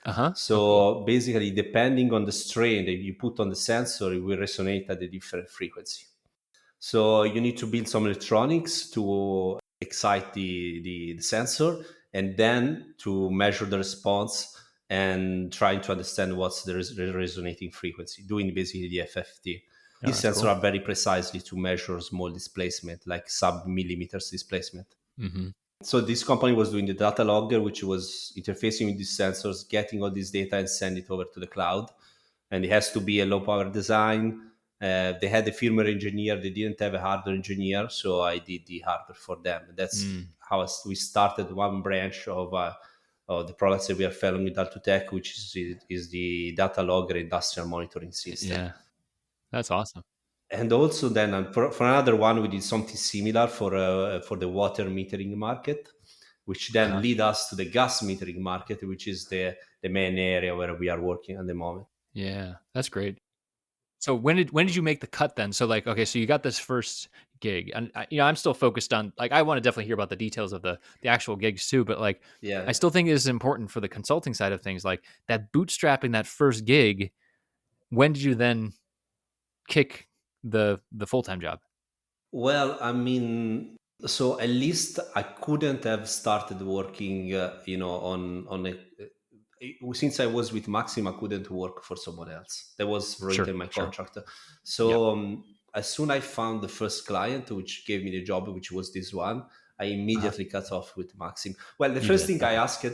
Uh-huh. Oh, cool. So basically, depending on the strain that you put on the sensor, it will resonate at a different frequency. So you need to build some electronics to excite the sensor, and then to measure the response and trying to understand what's the resonating frequency, doing basically the FFT. Oh, These that's sensors cool. are very precisely to measure small displacement, like sub-millimeters displacement. Mhm. So this company was doing the data logger, which was interfacing with these sensors, getting all this data and send it over to the cloud. And it has to be a low power design. They had a firmware engineer. They didn't have a hardware engineer, so I did the hardware for them. That's Mm. how we started one branch of the products that we are selling with Alto Tech, which is the data logger industrial monitoring system. Yeah. That's awesome. And also then for another one, we did something similar for the water metering market, which then Uh-huh. lead us to the gas metering market, which is the main area where we are working at the moment. Yeah. That's great. So when did you make the cut then? So like, okay, so you got this first gig, and I'm still focused on, like, I want to definitely hear about the details of the actual gigs too, but like, I Yeah. still think it is important for the consulting side of things, like that bootstrapping that first gig. When did you then kick the full time job? Well, I mean, so at least I couldn't have started working, on a. Since I was with Maxim, I couldn't work for someone else. That was written Sure, in my sure. contract. Yep. So as soon I found the first client, which gave me the job, which was this one, I Uh-huh. immediately cut off with Maxim. Well, the You first did. thing I Okay. asked,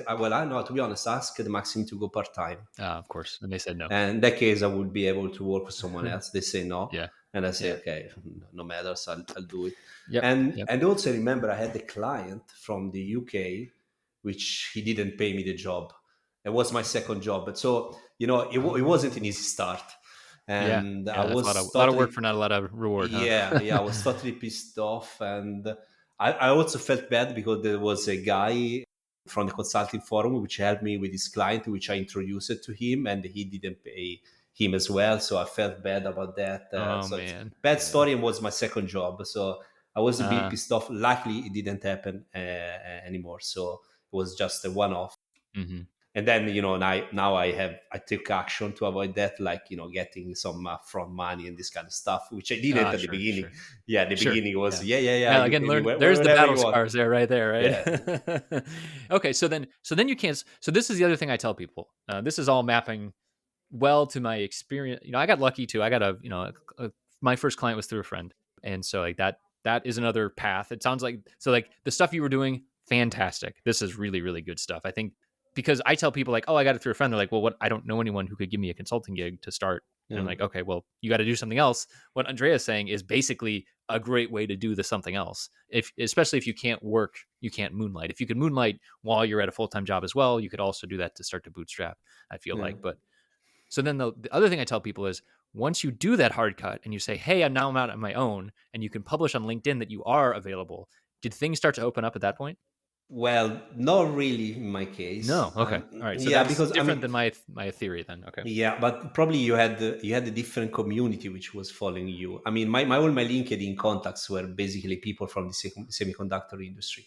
I know, to be honest, I asked Maxim to go part time. Of course. And they said no. And in that case, I would be able to work with someone else. They say no, Yeah. and I say Yeah. okay, no matters, I'll do it. Yep. And Yep. and also remember, I had a client from the UK, which he didn't pay me the job. It was my second job, but so it Oh. wasn't an easy start, Yeah. and I Yeah. That's was a lot of work totally for not a lot of reward, huh? yeah, I was totally pissed off, and I also felt bad because there was a guy from the consulting forum which helped me with his client, which I introduced it to him, and he didn't pay him as well. So I felt bad about that. Oh So it's man. bad Yeah. story, and was my second job. So I was a bit Uh, pissed off. Luckily, it didn't happen anymore. So it was just a one-off. mhm. And then now I took action to avoid that, like getting some front money and this kind of stuff, which I didn't at the Sure, beginning. sure. Yeah, at the Sure. beginning was Yeah. yeah, Yeah, you again, pay me learn there's the whenever battle you want. scars there, right there, Yeah. right? Okay, so then you can't so this is the other thing I tell people. This is all mapping well to my experience. I got lucky too. I got my first client was through a friend. And so like that is another path. It sounds like, so like the stuff you were doing, fantastic. This is really, really good stuff. I think because I tell people like, oh, I got it through a friend. They're like, well, what? I don't know anyone who could give me a consulting gig to start. And I'm like, Mm, okay, well, you got to do something else. What Andrea is saying is basically a great way to do the something else. If especially if you can't work, you can't moonlight. If you could moonlight while you're at a full time job as well, you could also do that to start to bootstrap. I feel yeah. like, but so then the other thing I tell people is once you do that hard cut and you say, hey, I'm out on my own, and you can publish on LinkedIn that you are available, did things start to open up at that point? Well, not really in my case. No. Okay. All right. So Yeah, that's because I different mean, than my theory then. Okay. yeah, but probably you had a different community which was following you. I mean, my all my LinkedIn contacts were basically people from the semiconductor industry,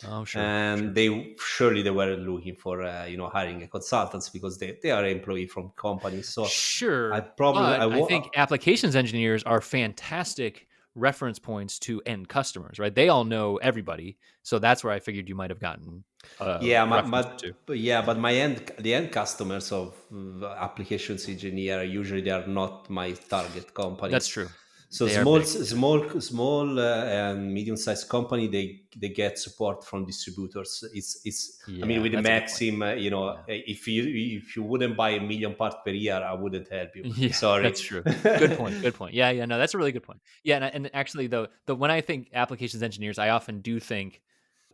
Oh, sure. and Sure. they were looking for hiring a consultants because they are employee from companies. So I Sure. probably But I I wa- think applications engineers are fantastic reference points to end customers, right? They all know everybody. So that's where I figured you might have gotten a Yeah, reference or two. but the end customers of applications engineer usually they are not my target That's companies. true. So They are big. Yeah. small and medium sized company they get support from distributors. It's I mean Yeah. with the That's a good point. Maxim, Yeah. if you wouldn't buy a million parts per year, I wouldn't help you. Yeah, Sorry. that's true. Good point, good point. Yeah, yeah, no, that's a really good point. Yeah, and actually though, when I think applications engineers, I often do think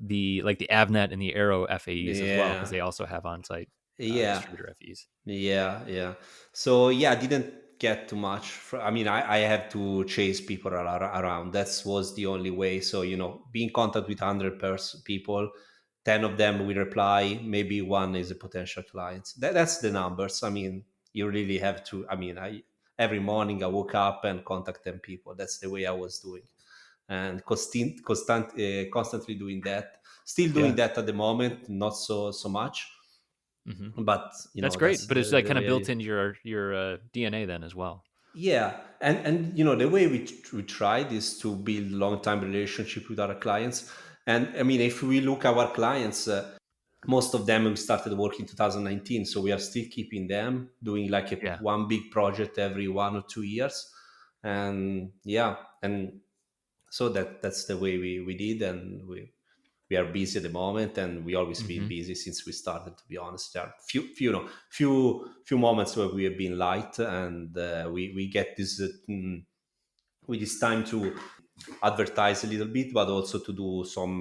the Avnet and the Arrow FAEs as well, because Yeah, they also have on-site, yeah. distributor FEs. Yeah, yeah. So yeah, I didn't get too much. I mean, I had to chase people around. That was the only way. So be in contact with 100 people, 10 of them will reply, maybe one is a potential client. That's the numbers. I mean, you really have to, I mean, every morning I woke up and contact them people. That's the way I was doing, and constantly doing that. Still doing Yeah. that at the moment, not so much, Hmm. but That's great. that's But it's like the kind of way I built use. into your DNA then as well. Yeah, and the way we tried is to build long time relationship with our clients. And I mean, if we look our clients, most of them we started work in 2019, so we are still keeping them doing like Yeah. one big project every 1 or 2 years. And yeah, and so that's the way we did, and we are busy at the moment, and we always been Hmm. busy since we started, to be honest. There are few moments where we have been light, and we get this with this time to advertise a little bit, but also to do some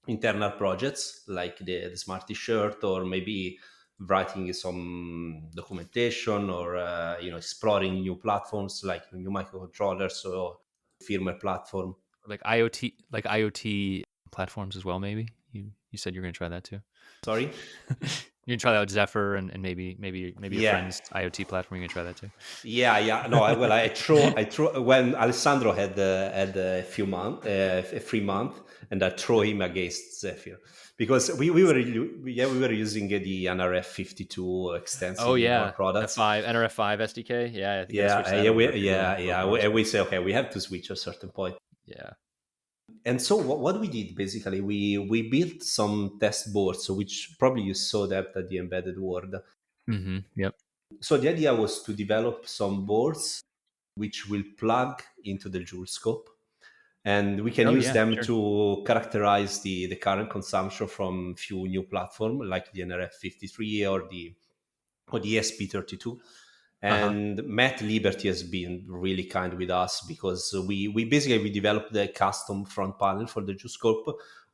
internal projects like the smart t-shirt, or maybe writing some documentation, or exploring new platforms like new microcontrollers or firmware platform. Like IoT platforms as well. Maybe you said you're going to try that too. Sorry. You're gonna try that with Zephyr and maybe a Yeah. friend's IoT platform. You're gonna try that too. Yeah, yeah. No, well, I throw when Alessandro had a few month, a 3 month, and I throw him against Zephyr, because we were using the NRF52 Oh extensively in our yeah, products. F5 NRF5 SDK. Yeah, you got to Yeah, switch that over if you want to go with and Bootstrap. we say, okay, we have to switch at a certain point. Yeah. And so what we did basically, we built some test boards, so which probably you saw that at the embedded world. Yep. So the idea was to develop some boards which will plug into the Joule scope, and we can Oh use yeah, them sure. to characterize the current consumption from few new platforms like the NRF53 or the ESP32. Uh huh. And Matt Liberty has been really kind with us, because we basically we developed the custom front panel for the Juice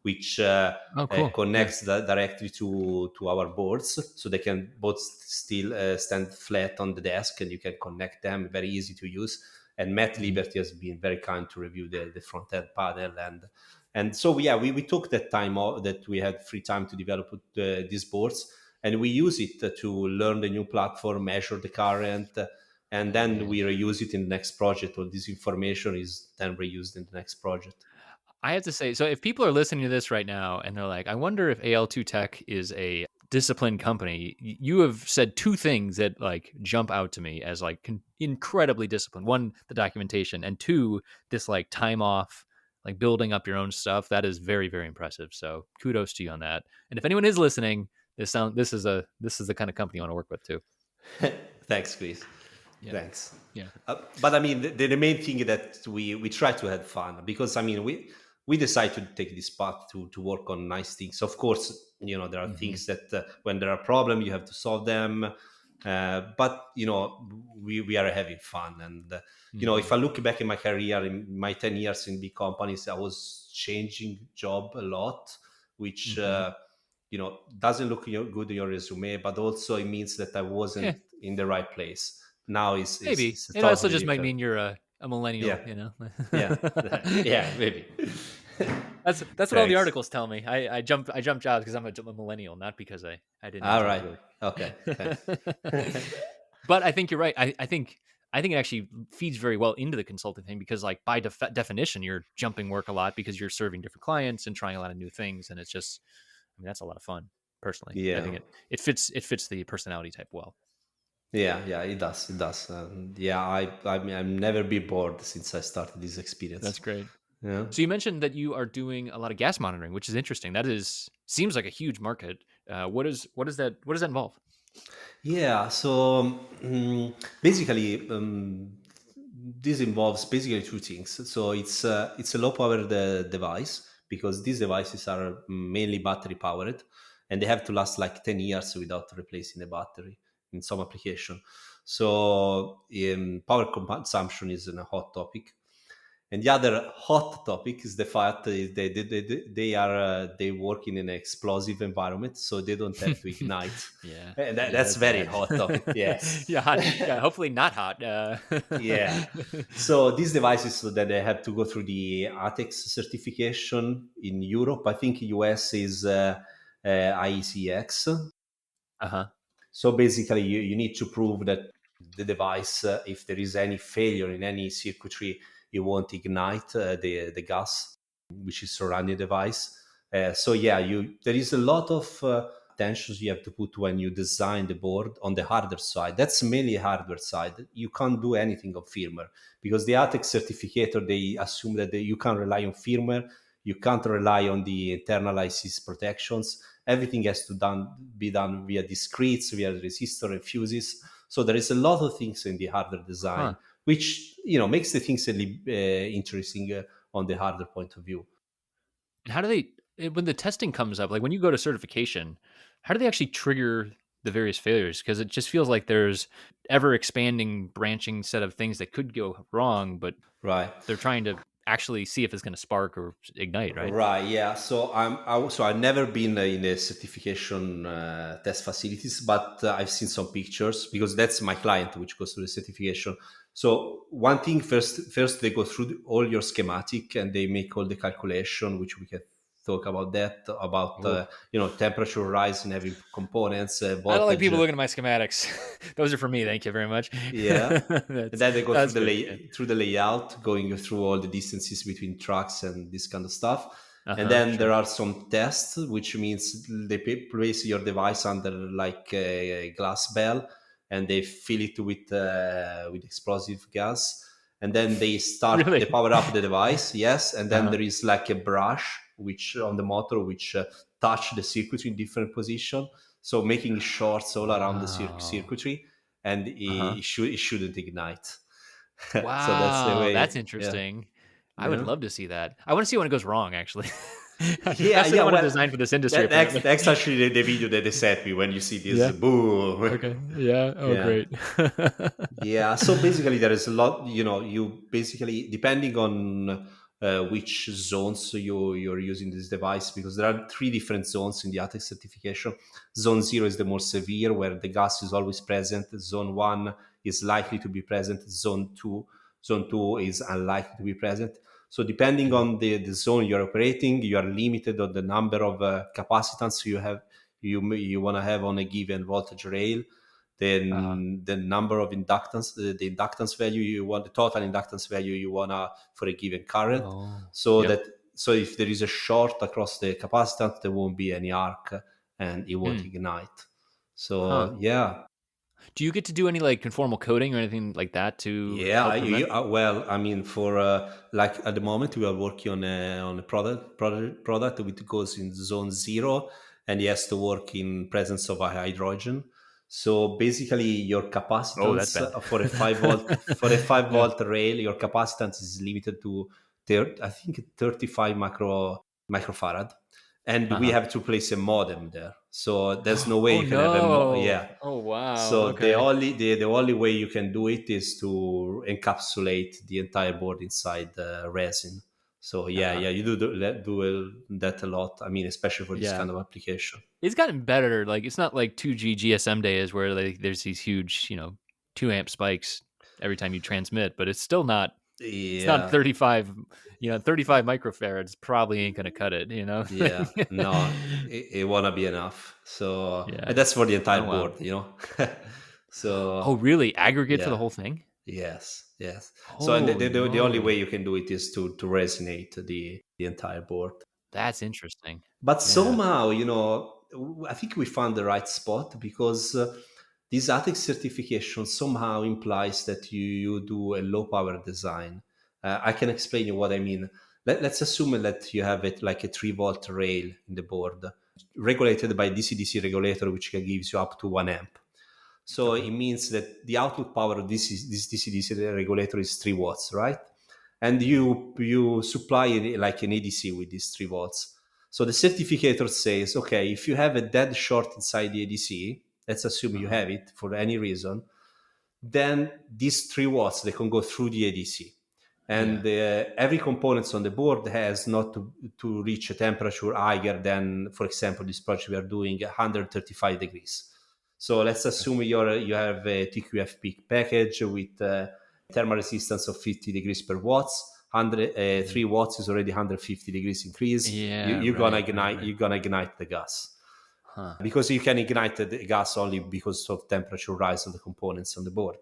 which Oh cool. Yeah. connects directly to our boards, so they can both still stand flat on the desk, and you can connect them, very easy to use. And Matt Hmm. Liberty has been very kind to review the front end panel, and so yeah, we took that time that we had free time to develop these boards, and we use it to learn the new platform, measure the current, and Oh then man. we reuse it in the next project, or this information is then reused in the next project. I have to say, so if people are listening to this right now and they're like, I wonder if Al2 Tech is a disciplined company, you have said two things that like jump out to me as like incredibly disciplined. One, the documentation, and two, this like time off, like building up your own stuff. That is very, very impressive. So kudos to you on that. And if anyone is listening, this is the kind of company you want to work with too. Thanks, Chris. Yeah. Thanks. Yeah. But I mean, the main thing that we try to have fun, because I mean, we decide to take this path to work on nice things. Of course, there are Hmm. things that when there are problems, you have to solve them. But we are having fun, and Hmm. if I look back in my career, in my 10 years in big companies, I was changing job a lot, which Hmm. doesn't look good in your resume, but also it means that I Yeah, wasn't in the right place. Now maybe. is It also totally just might different. mean you're a millennial, Yeah, you know. yeah, yeah, maybe. That's what all the Thanks. articles tell me. I jumped jobs because I'm a millennial, not because I didn't All enjoy right. work. Okay. Thanks. But I think you're right. I think it actually feeds very well into the consulting thing because, like by definition, you're jumping work a lot because you're serving different clients and trying a lot of new things, and it's just, I mean, that's a lot of fun. Personally, I Yeah. think it fits the personality type well. Yeah, yeah, it does. It does. Yeah, I mean, I've never been bored since I started this That's experience. great. Yeah. So you mentioned that you are doing a lot of gas monitoring, which is interesting. That is seems like a huge market. What does that involve? Yeah, so basically, this involves basically two things. So it's a low powered device, because these devices are mainly battery powered, and they have to last like 10 years without replacing the battery in some application. So power consumption is a hot topic, And the other hot topic is the fact that they work in an explosive environment, so they don't have to ignite. Yeah. And Yeah, that's that's very bad. hot topic. Yes. Yeah, hot. Yeah, hopefully not hot. Yeah. So these devices, so that they have to go through the ATEX certification in Europe. I think US is IECX. Uh-huh. So basically, you need to prove that the device, if there is any failure in any circuitry, it won't ignite the gas, which is surrounding the device. So yeah, there is a lot of attentions you have to put when you design the board on the hardware side. That's mainly hardware side. You can't do anything on firmware because the ATEX certificator, they assume that you can rely on firmware. You can't rely on the internal ICs protections. Everything has to be done via discretes, via resistor and fuses. So there is a lot of things in the hardware design, Huh. which makes the things a little interesting on the hardware point of view. And how do when the testing comes up, like when you go to certification, how do they actually trigger the various failures? Because it just feels like there's ever expanding, branching set of things that could go wrong, but Right. they're trying to actually see if it's going to spark or ignite, right? Right, yeah. So I've never been in a certification test facilities, but I've seen some pictures because that's my client which goes through the certification. So one thing first they go through all your schematic and they make all the calculation, which we can talk about that about Oh, temperature rise in every components, I don't like voltage. people looking at my schematics. Those are for me. Thank you very much. Yeah. And then they go through That's good. Yeah. through the layout, going through all the distances between tracks and this kind of stuff. Uh And huh. then there Sure. are some tests, which means they place your device under like a glass bell, and they fill it with explosive gas, and then they Really? power up the device. Yes, and Uh then huh. there is like a brush which on the motor which touch the circuitry in different position, so making shorts all around the Wow. circuitry, and Uh huh. it shouldn't ignite. So that's the Wow, that's way. Yeah, interesting. I would yeah, love to see that. I want to see when it goes wrong, actually. yeah, That's what yeah. I want to Well, design for this industry, apparently. that's actually the video that they sent me when you see this Yeah. boom. Okay. Yeah. Oh, Yeah. great. Yeah, so basically there is a lot, you basically depending on which zones you're using this device, because there are three different zones in the ATEX certification. Zone 0 is the more severe, where the gas is always present. Zone 1 is likely to be present. Zone 2 is unlikely to be present. So depending Mhm. on the zone you're operating, you are limited on the number of capacitance you want to have on a given voltage rail, Uh-huh. then the number of inductance, the inductance value you want, the total inductance value you wanna for a given current. Oh. So Yep. that so if there is a short across the capacitance, there won't be any arc and it won't Hmm. ignite. Huh. So yeah, Do you get to do any like conformal coding or anything like that to yeah, help prevent? well, I mean, for like at the moment we are working on a product which goes in zone 0, and it has to work in presence of a hydrogen. So basically, your Oh, that's capacitance bad. for a 5 volt Yeah. rail, your capacitance is limited to I think 35 microfarad, and we Uh-huh. have to place a modem there. So there's no way Oh you can have yeah. no. Oh wow. So Okay. the only way you can do it is to encapsulate the entire board inside the resin. So yeah, Uh-huh. yeah, you do that a lot. I mean, especially for this Yeah. kind of application. It's gotten better. Like it's not like 2G GSM days where like there's these huge, 2 amp spikes every time you transmit, but it's not Yeah, 35, 35 microfarads probably ain't gonna cut it, you know? yeah, no, it wanna be enough. So and Yeah. that's for the entire Oh wow. board. Oh So really? Aggregate for the yeah, whole thing? yes, yes. So and Holy the only way moly. you can do it is to resonate the entire board. That's interesting. But Yeah. somehow, I think we found the right spot because this ATEX certification somehow implies that you do a low power design. I can explain you what I mean. Let's assume that you have it like a 3-volt rail in the board, regulated by DC-DC regulator, which can gives you up to 1 amp. So Okay. it means that the output power of this DC-DC regulator is 3 watts, right? And you supply it like an ADC with these 3 volts. So the certificator says, okay, if you have a dead short inside the ADC, let's assume you Uh-huh. have it for any reason, then these 3 watts they can go through the ADC. and Yeah. every components on the board has not to reach a temperature higher than, for example, this project we are doing 135 degrees. So let's Okay. assume you have a TQF peak package with thermal resistance of 50 degrees per watts. 100, Mhm. 3 watts is already 150 degrees increase. Yeah. You're gonna Right. Right. ignite. Right. You're gonna ignite the gas Huh. because you can ignite the gas only because of temperature rise of the components on the board. Hmm.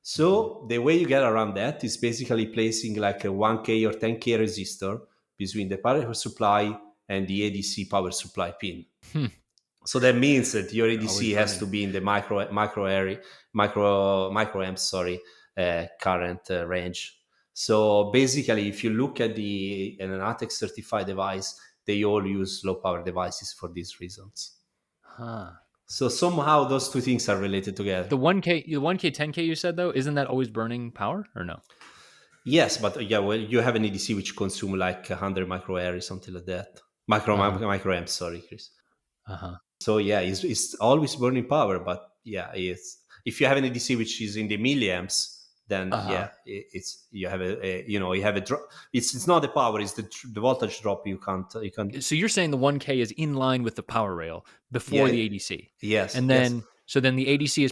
So the way you get around that is basically placing like a 1K or 10K resistor between the power supply and the ADC power supply pin. Hmm. So that means that your They're always ADC has to burning. be in the microamps current range. So basically, if you look at the an ATEX certified device, they all use low power devices for these reasons. Huh. So somehow those two things are related together. The 1K, 10K you said though, isn't that always burning power or no? Yes, but yeah, well, you have an EDC which consume like 100 microarray, something like that. Uh huh. Microamps, sorry, Chris. Uh huh. So yeah, it's always burning power, but yeah, it's if you have an EDC which is in the milliamps, then Uh huh. yeah, it's you have you have a drop. It's not the power, it's the voltage drop. You can't. So you're saying the 1K is in line with the power rail before Yeah, the ADC, yes, and yes. then so then the ADC is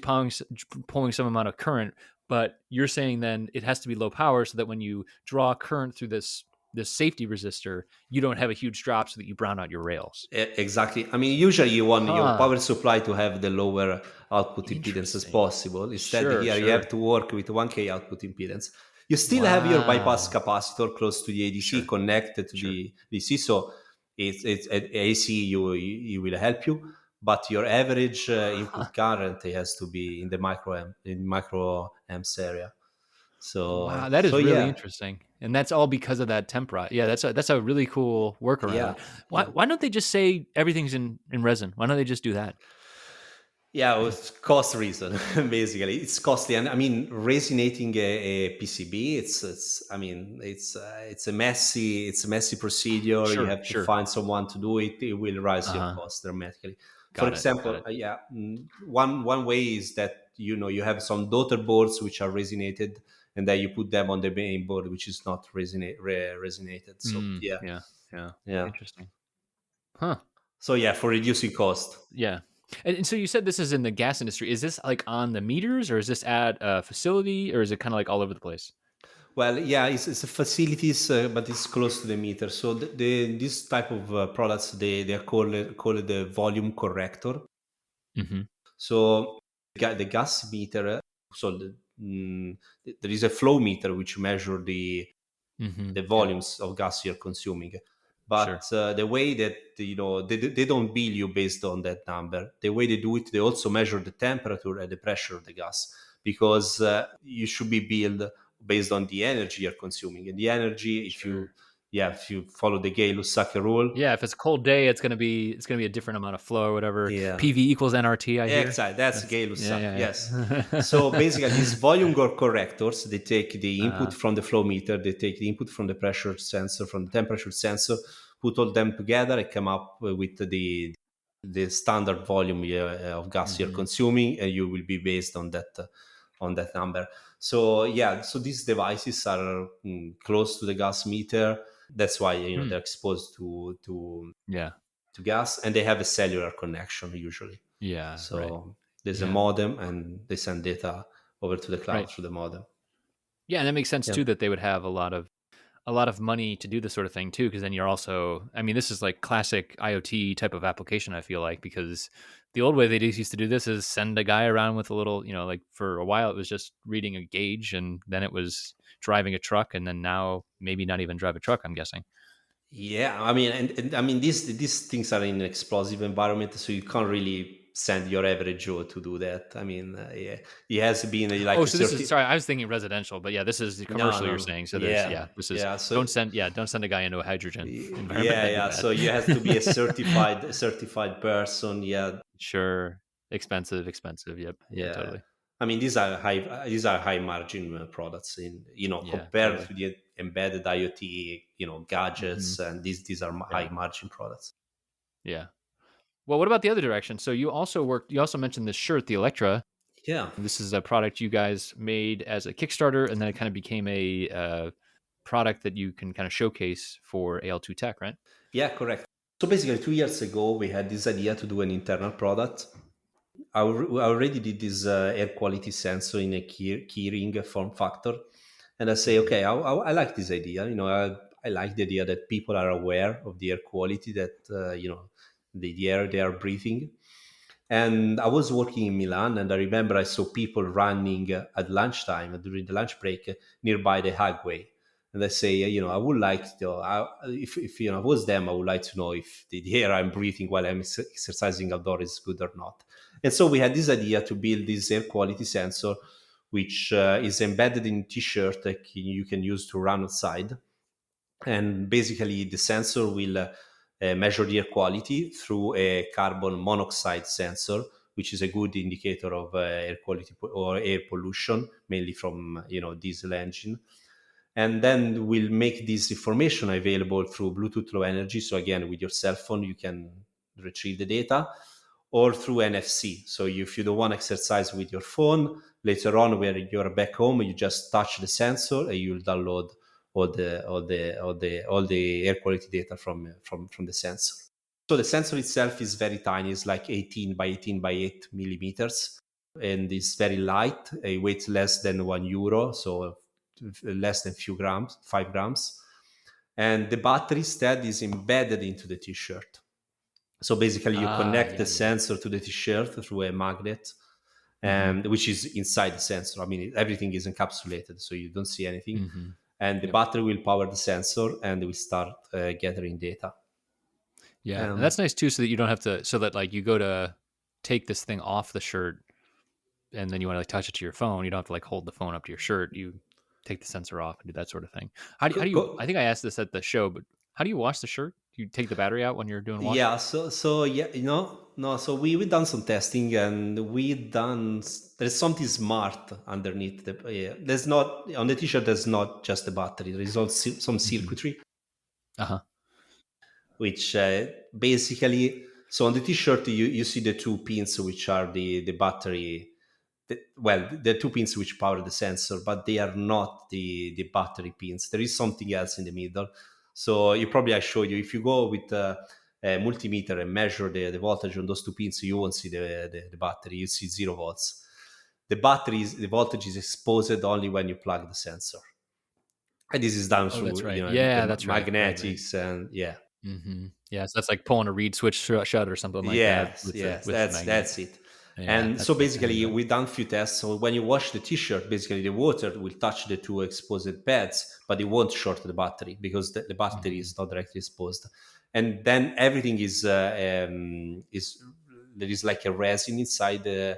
pulling some amount of current, but you're saying then it has to be low power so that when you draw current through this safety resistor, you don't have a huge drop so that you brown out your rails. Exactly. I mean, usually you want your Huh. power supply to have the lower output impedance as Interesting. possible. Instead, Sure. here you have Sure. to work with 1K output impedance. You still have your bypass Wow. capacitor close to the ADC Sure. connected to Sure. the DC, so it's AC you will help you, but your average Huh. input current has to be in the micro amps area. Wow, So that is really yeah, interesting, and that's all because of that tempera. Yeah, that's a really cool yeah, workaround. Why yeah. why don't they just say everything's in resin? Why don't they just do that? Yeah, it's cost reason basically. It's costly, and I mean, resonating a PCB. It's a messy procedure. You Sure, have to sure. find someone to do it. It will rise Uh your huh. cost dramatically. For Got it. Got example, it. yeah, one way is that you have some daughter boards which are resonated, and then you put them on the main board which is not resonated. So yeah, Yeah. Yeah. yeah. Interesting. Huh. So yeah, for reducing cost. Yeah. And so you said this is in the gas industry. Is this like on the meters, or is this at a facility, or is it kind of like all over the place? Well, yeah, it's a facilities, but it's close to the meter. So this type of products they are called the volume corrector. Mm-hmm. So the gas meter. So there is a flow meter which measure Mm-hmm. the Yep. volumes of gas you're consuming. But Sure. the way that they don't bill you based on that number. The way they do it, they also measure the temperature and the pressure of the gas because you should be billed based on the energy you're consuming. And the energy, Sure. if you follow the Gay-Lussac rule, Yeah, if it's a cold day, it's gonna be a different amount of flow or whatever. yeah, PV equals NRT, I hear. exactly. That's That's yeah, Gay-Lussac. yeah, Yes. So yeah. basically, these volume correctors, they take the input uh, from the flow meter, they take the input from the pressure sensor, from the temperature sensor, put all them together, and come up with the standard volume of gas you're mhm, consuming, and you will be based on that number. So yeah, so these devices are close to the gas meter. That's why hmm, they're exposed to yeah, gas, and they have a cellular connection usually. yeah, right, So there's a yeah, modem, and they send data over to the cloud right, through the modem. yeah, and that makes sense Yeah. too that they would have a lot of money to do this sort of thing too, because then you're also, I mean, this is like classic IoT type of application. I feel like because the old way they used to do this is send a guy around with a little, like for a while it was just reading a gauge, and then it was driving a truck, and then now maybe not even drive a truck. I'm guessing. Yeah, I mean, and I mean, these things are in an explosive environment, so you can't really send your average Joe to do that. I mean, yeah, it has been Oh, like a so this is 30. sorry. I was thinking residential, but yeah, this is the No, commercial no, you're no. saying. So there's Yeah, this is yeah. don't send a guy into a hydrogen environment. Yeah, That'd be yeah. bad. So you have to be a certified person. Yeah, Sure, expensive, expensive. Yep, yeah, yeah. totally. I mean, these are high margin products in Yeah, compared totally. to the embedded IoT Hmm. gadgets, and these are high Yeah, margin products. yeah. Well, what about the other direction? So you also worked. You also mentioned this shirt, the Electra. Yeah. This is a product you guys made as a Kickstarter, and then it kind of became a product that you can kind of showcase for Alto Tech, right? Yeah, correct. So basically, 2 years ago, we had this idea to do an internal product. I already did this air quality sensor in a key ring form factor, and I say, Mm-hmm. okay, I like this idea. I like the idea that people are aware of the air quality that the air they are breathing. And I was working in Milan, and I remember I saw people running at lunchtime during the lunch break nearby the highway. And I say, I would like to, if I was them, I would like to know if the air I'm breathing while I'm exercising outdoors is good or not. And so we had this idea to build this air quality sensor, which is embedded in T-shirt that you can use to run outside. And basically, the sensor will measure the air quality through a carbon monoxide sensor, which is a good indicator of air quality or air pollution, mainly from diesel engine. And then we'll make this information available through Bluetooth Low Energy. So again, with your cell phone, you can retrieve the data, or through NFC. So if you don't want to exercise with your phone, later on when you're back home, you just touch the sensor and you'll download all the air quality data from the sensor. So the sensor itself is very tiny. It's like 18 by 18 by 8 millimeters, and it's very light. It weighs less than €1, so less than few grams, 5 grams. And the battery instead is embedded into the T-shirt. So basically, you Ah, connect the yeah, yeah. sensor to the T-shirt through a magnet, Mm-hmm. and which is inside the sensor. I mean, everything is encapsulated, so you don't see anything. Mm-hmm. And the Yep. battery will power the sensor, and we start gathering data. Yeah, and Um, that's nice too, so that you don't have to, so that like you go to take this thing off the shirt, and then you want to like touch it to your phone. You don't have to like hold the phone up to your shirt. You take the sensor off and do that sort of thing. How do you? I think I asked this at the show, but how do you wash the shirt? Do you take the battery out when you're doing wash? yeah, so yeah, no. So we done some testing, and there's something smart underneath the. Yeah, there's not on the T-shirt. There's not just the battery. There is also some Mm-hmm. circuitry Uh huh. which basically, so on the T-shirt you see the two pins which are the battery, the two pins which power the sensor, but they are not the battery pins. There is something else in the middle. So I show you, if you go with a multimeter and measure the voltage on those two pins, you won't see the battery. You see 0 volts. The voltage is exposed only when you plug the sensor, and this is done Oh, that's through right. the Yeah, that's right. Right. Right. magnetics. And yeah. Mm-hmm. Yeah, so that's like pulling a reed switch shut or something like that Yes, with the yes, magnet. that's it. Yeah, And that's so fascinating basically, though. we done few tests. So when you wash the T-shirt, basically the water will touch the two exposed pads, but it won't short the battery because the battery Mm-hmm. is not directly exposed. And then everything is there is like a resin inside the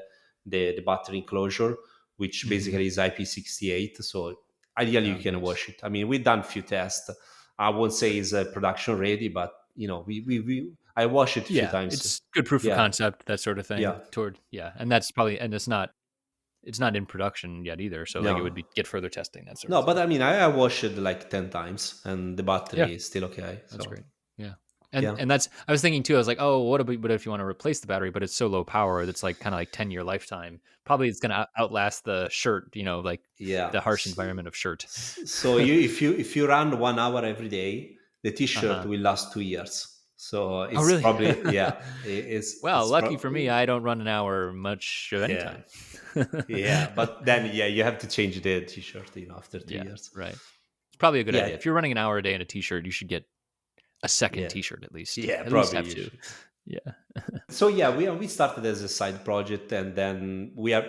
battery enclosure, which Mm-hmm. basically is IP68. So ideally, you Oh, can nice. wash it. I mean, we've done few tests. I won't say it's production ready, but we I wash it a few Yeah, times. it's good proof of Yeah, concept, that sort of thing. yeah, Toward yeah, and that's probably and it's not in production yet either. So like it would no, be get further testing, that sort of no. But thing. I mean, I washed it like 10 times, and the Yeah, battery is still okay. that's So great. Yeah. yeah, And that's I was thinking too. I was like, oh, what if you want to replace the battery, but it's so low power that's like kind of like 10-year lifetime. Probably it's gonna outlast the shirt. Like yeah. the harsh environment of shirt. So if you run 1 hour every day, the Uh T-shirt huh. will last 2 years. So Oh, it's really? probably, yeah, Well, it's lucky for probably, me, I don't run an hour much of any yeah, time. yeah. But then yeah, you have to change the T-shirt, after two Yeah, years. right. It's probably a good Yeah, idea. If you're running an hour a day in a t-shirt, you should get a second yeah, t-shirt at least. yeah. At least Probably have you two. should. Yeah. So yeah, we started as a side project, and then we are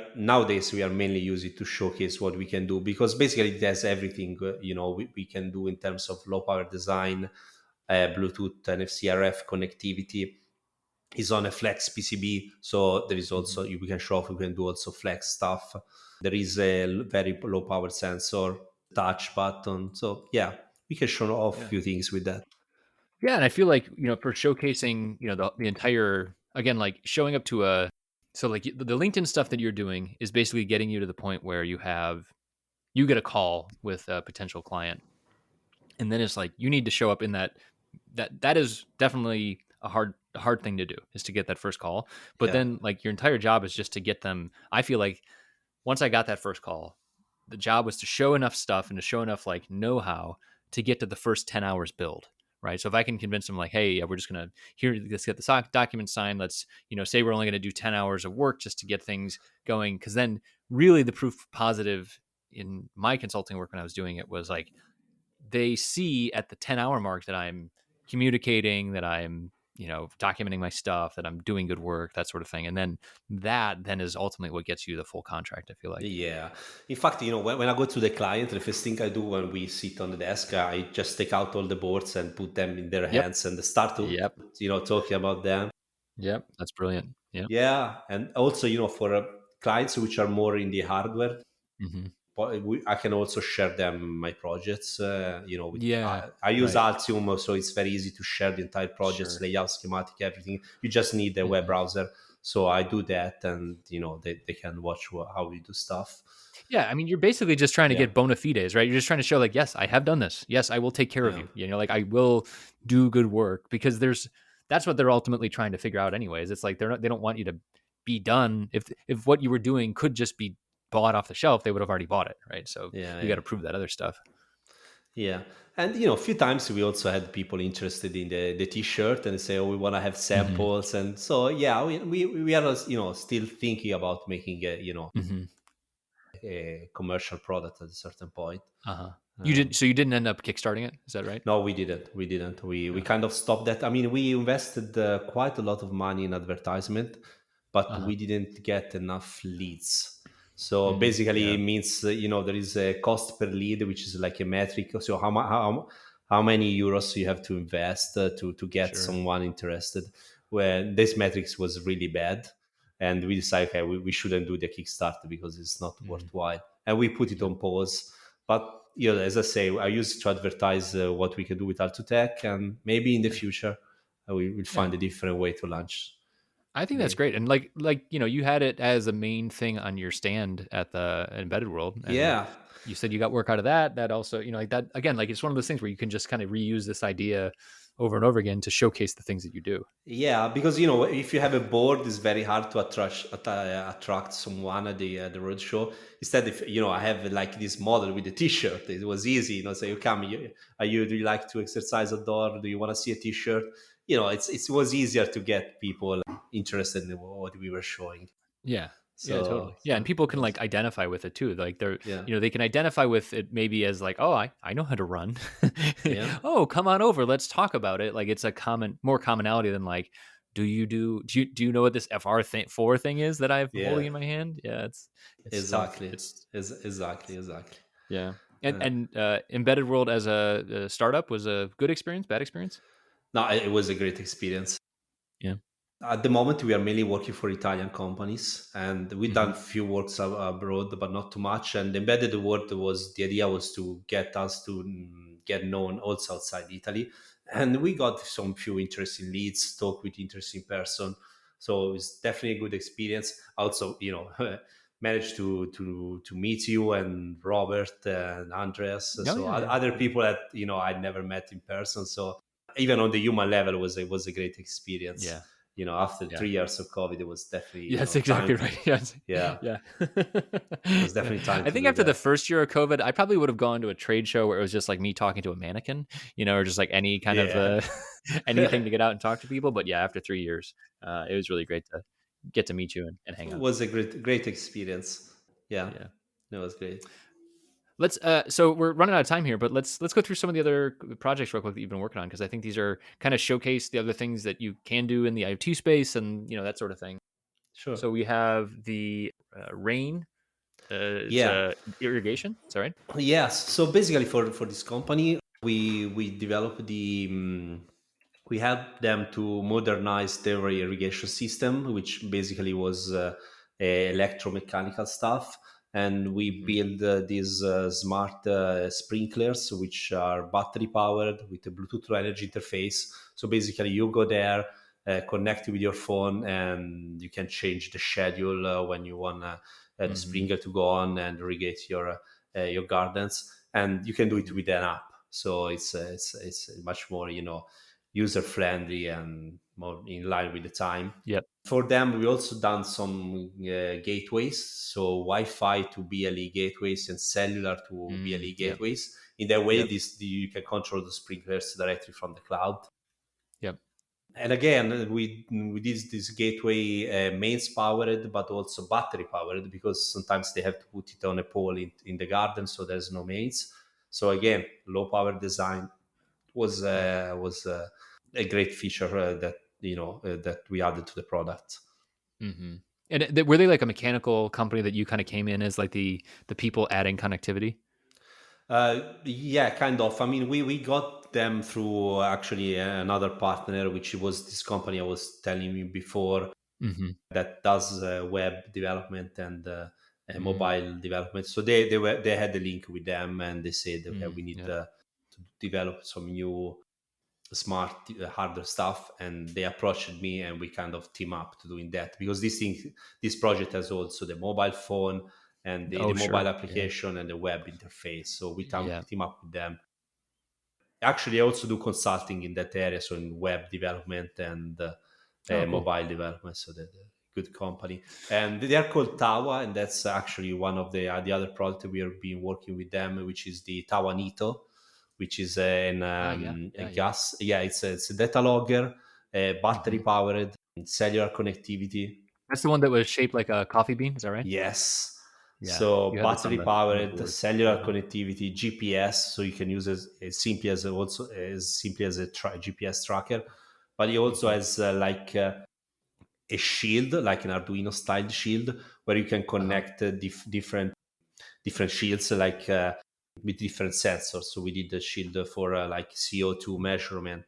mainly using it to showcase what we can do, because basically it has everything we can do in terms of low power design, Bluetooth, NFC, RF connectivity. Is on a flex PCB, so there is Mhm. also we can show off. We can do also flex stuff. There is a very low power sensor, touch button. So yeah, we can show off a Yeah. few things with that. Yeah, and I feel like, for showcasing, the entire again like showing up to a so like the LinkedIn stuff that you're doing is basically getting you to the point where you get a call with a potential client, and then it's like you need to show up in that is definitely a hard thing to do, is to get that first call. But Yeah, then like your entire job is just to get them. I feel like once I got that first call, the job was to show enough stuff and to show enough like know-how to get to the first 10 hours build, right? So if I can convince them like, hey, yeah, we're just gonna here, let's get the document signed. Let's, say we're only gonna do 10 hours of work just to get things going. Cause then really the proof positive in my consulting work when I was doing it was like they see at the 10-hour mark that I'm communicating, that I'm, documenting my stuff, that I'm doing good work, that sort of thing. And then that then is ultimately what gets you the full contract, I feel like. Yeah. In fact, when I go to the client, the first thing I do when we sit on the desk, I just take out all the boards and put them in their Yep. hands and start to, Yep. talking about them. Yep. That's brilliant. Yep. Yeah. And also, for clients which are more in the hardware, Hmm. but I can also share them my projects. With Yeah. I use Right. Altium, so it's very easy to share the entire projects, Sure. layout, schematic, everything. You just need a web Hmm. browser. So I do that, and they can watch how we do stuff. Yeah, I mean, you're basically just trying to Yeah, get bona fides, right? You're just trying to show, like, yes, I have done this. Yes, I will take care of yeah, you. Like I will do good work because that's what they're ultimately trying to figure out, anyways. It's like they don't want you to be done. If what you were doing could just be bought off the shelf, they would have already bought it, right? So yeah, you got yeah. to prove that other stuff. Yeah, and a few times we also had people interested in the T-shirt and say, "Oh, we want to have Hmm. samples," and so yeah, we are still thinking about making Hmm. a commercial product at a certain point. Uh huh. Um, You didn't end up kickstarting it, is that right? no, we didn't. We didn't. We Okay. kind of stopped that. I mean, we invested quite a lot of money in advertisement, but Uh huh. we didn't get enough leads. So Mm, basically, yeah. it means there is a cost per lead, which is like a metric. So how many euros you have to invest to get Sure. someone interested? Where this metrics was really bad, and we decided, okay, we shouldn't do the Kickstarter because it's not Mm, worthwhile, and we put it yep. on pause. But as I say, I use it to advertise what we can do with Alto Tech, and maybe in the Yeah. future we will Yeah. find a different way to launch. I think that's The, great. And like, you had it as a main thing on your stand at the Embedded World, and yeah, you said you got work out of that. That also, like that again, like it's one of those things where you can just kind of reuse this idea over and over again to showcase the things that you do. yeah, because if you have a board, it's very hard to attract someone at the roadshow. Instead, if I have like this model with a T-shirt, it was easy. Say, you come, do you like to exercise outdoor? Do you want to see a T-shirt? It was easier to get people interested in what we were showing. Yeah. Yeah, So, totally. Yeah, and people it can was, like identify with it too. Like they're, yeah, they can identify with it maybe as like, oh, I know how to run. yeah, Oh, come on over, let's talk about it. Like it's a more commonality than like, do you know what this FR4 thing is that I'm yeah. holding in my hand? Yeah, it's tough. Exactly. It's Exactly. Exactly. yeah. And Uh, and Embedded World as a startup was a good experience, bad experience? no, it was a great experience. Yeah. At the moment, we are mainly working for Italian companies, and we've done Hmm. few works abroad, but not too much. And embedded world was the idea was to get us to get known also outside Italy, and we got some few interesting leads, talk with interesting person. So it's definitely a good experience. Also, managed to meet you and Robert and Andreas. Oh So yeah, yeah, other yeah. people that I'd never met in person. So even on the human level was a great experience. Yeah. After Yeah. 3 years of COVID, it was definitely Yes, time exactly to, right. Yes. yeah, Yeah. it was Yeah. definitely time I to think do after the that. first year of COVID, I probably would have gone to a trade show where it was just like me talking to a mannequin, or just like any kind of Yeah, anything to get out and talk to people. But yeah, after 3 years, it was really great to get to meet you and hang out. was a great experience. Yeah, Yeah. it was great. Let's so we're running out of time here, but let's go through some of the other projects real quick that you've been working on, because I think these are kind of showcase the other things that you can do in the IoT space and that sort of thing. Sure. So we have the rain. It's Yeah. irrigation. Is that right? Yes. So basically, for this company, we developed we helped them to modernize their irrigation system, which basically was electromechanical stuff. And we Mm-hmm. build these smart sprinklers, which are battery powered with a Bluetooth to energy interface. So basically, you go there, connect with your phone, and you can change the schedule when you want the Mm-hmm. sprinkler to go on and irrigate your gardens. And you can do it Mm-hmm. with an app. So it's much more user friendly and more in line with the time. Yep. For them, we also done some gateways, so Wi-Fi to BLE gateways and cellular to BLE Yep. gateways. in that way, Yep. you can control the sprinklers directly from the cloud. Yep. And again, we did this gateway mains powered, but also battery powered, because sometimes they have to put it on a pole in the garden, so there's no mains. So again, low power design was a great feature that that we added to the product. Hmm. And were they like a mechanical company that you kind of came in as like the people adding connectivity? Yeah, kind of. I mean, we got them through actually another partner, which was this company I was telling you before, Hmm. that does web development and Mm, mobile development. So they had a link with them, and they said, okay, we need yep. to develop some new smart hardware stuff, and they approached me, and we kind of team up to doing that, because this project has also the mobile phone and the Oh, mobile sure. Yeah. application and the web interface. So we Yeah. team up with them. Actually, I also do consulting in that area, so in web development and Oh, cool. mobile development. So that good company, and they are called Tawa, and that's actually one of the other product we have been working with them, which is the Tawa Nito, which is Ah, yeah. a Yeah. Yeah. gas. Yeah, it's a data logger, battery Hmm. powered, cellular connectivity. That's the one that was shaped like a coffee bean. Is that right? Yes. Yeah. You So had this battery on the powered, board. cellular Hmm. connectivity, GPS. So you can use as simply as a GPS tracker, but it also Hmm. has a shield, like an Arduino style shield, where you can Uh-huh. connect different shields, like with different sensors. So we did the shield for like CO2 measurement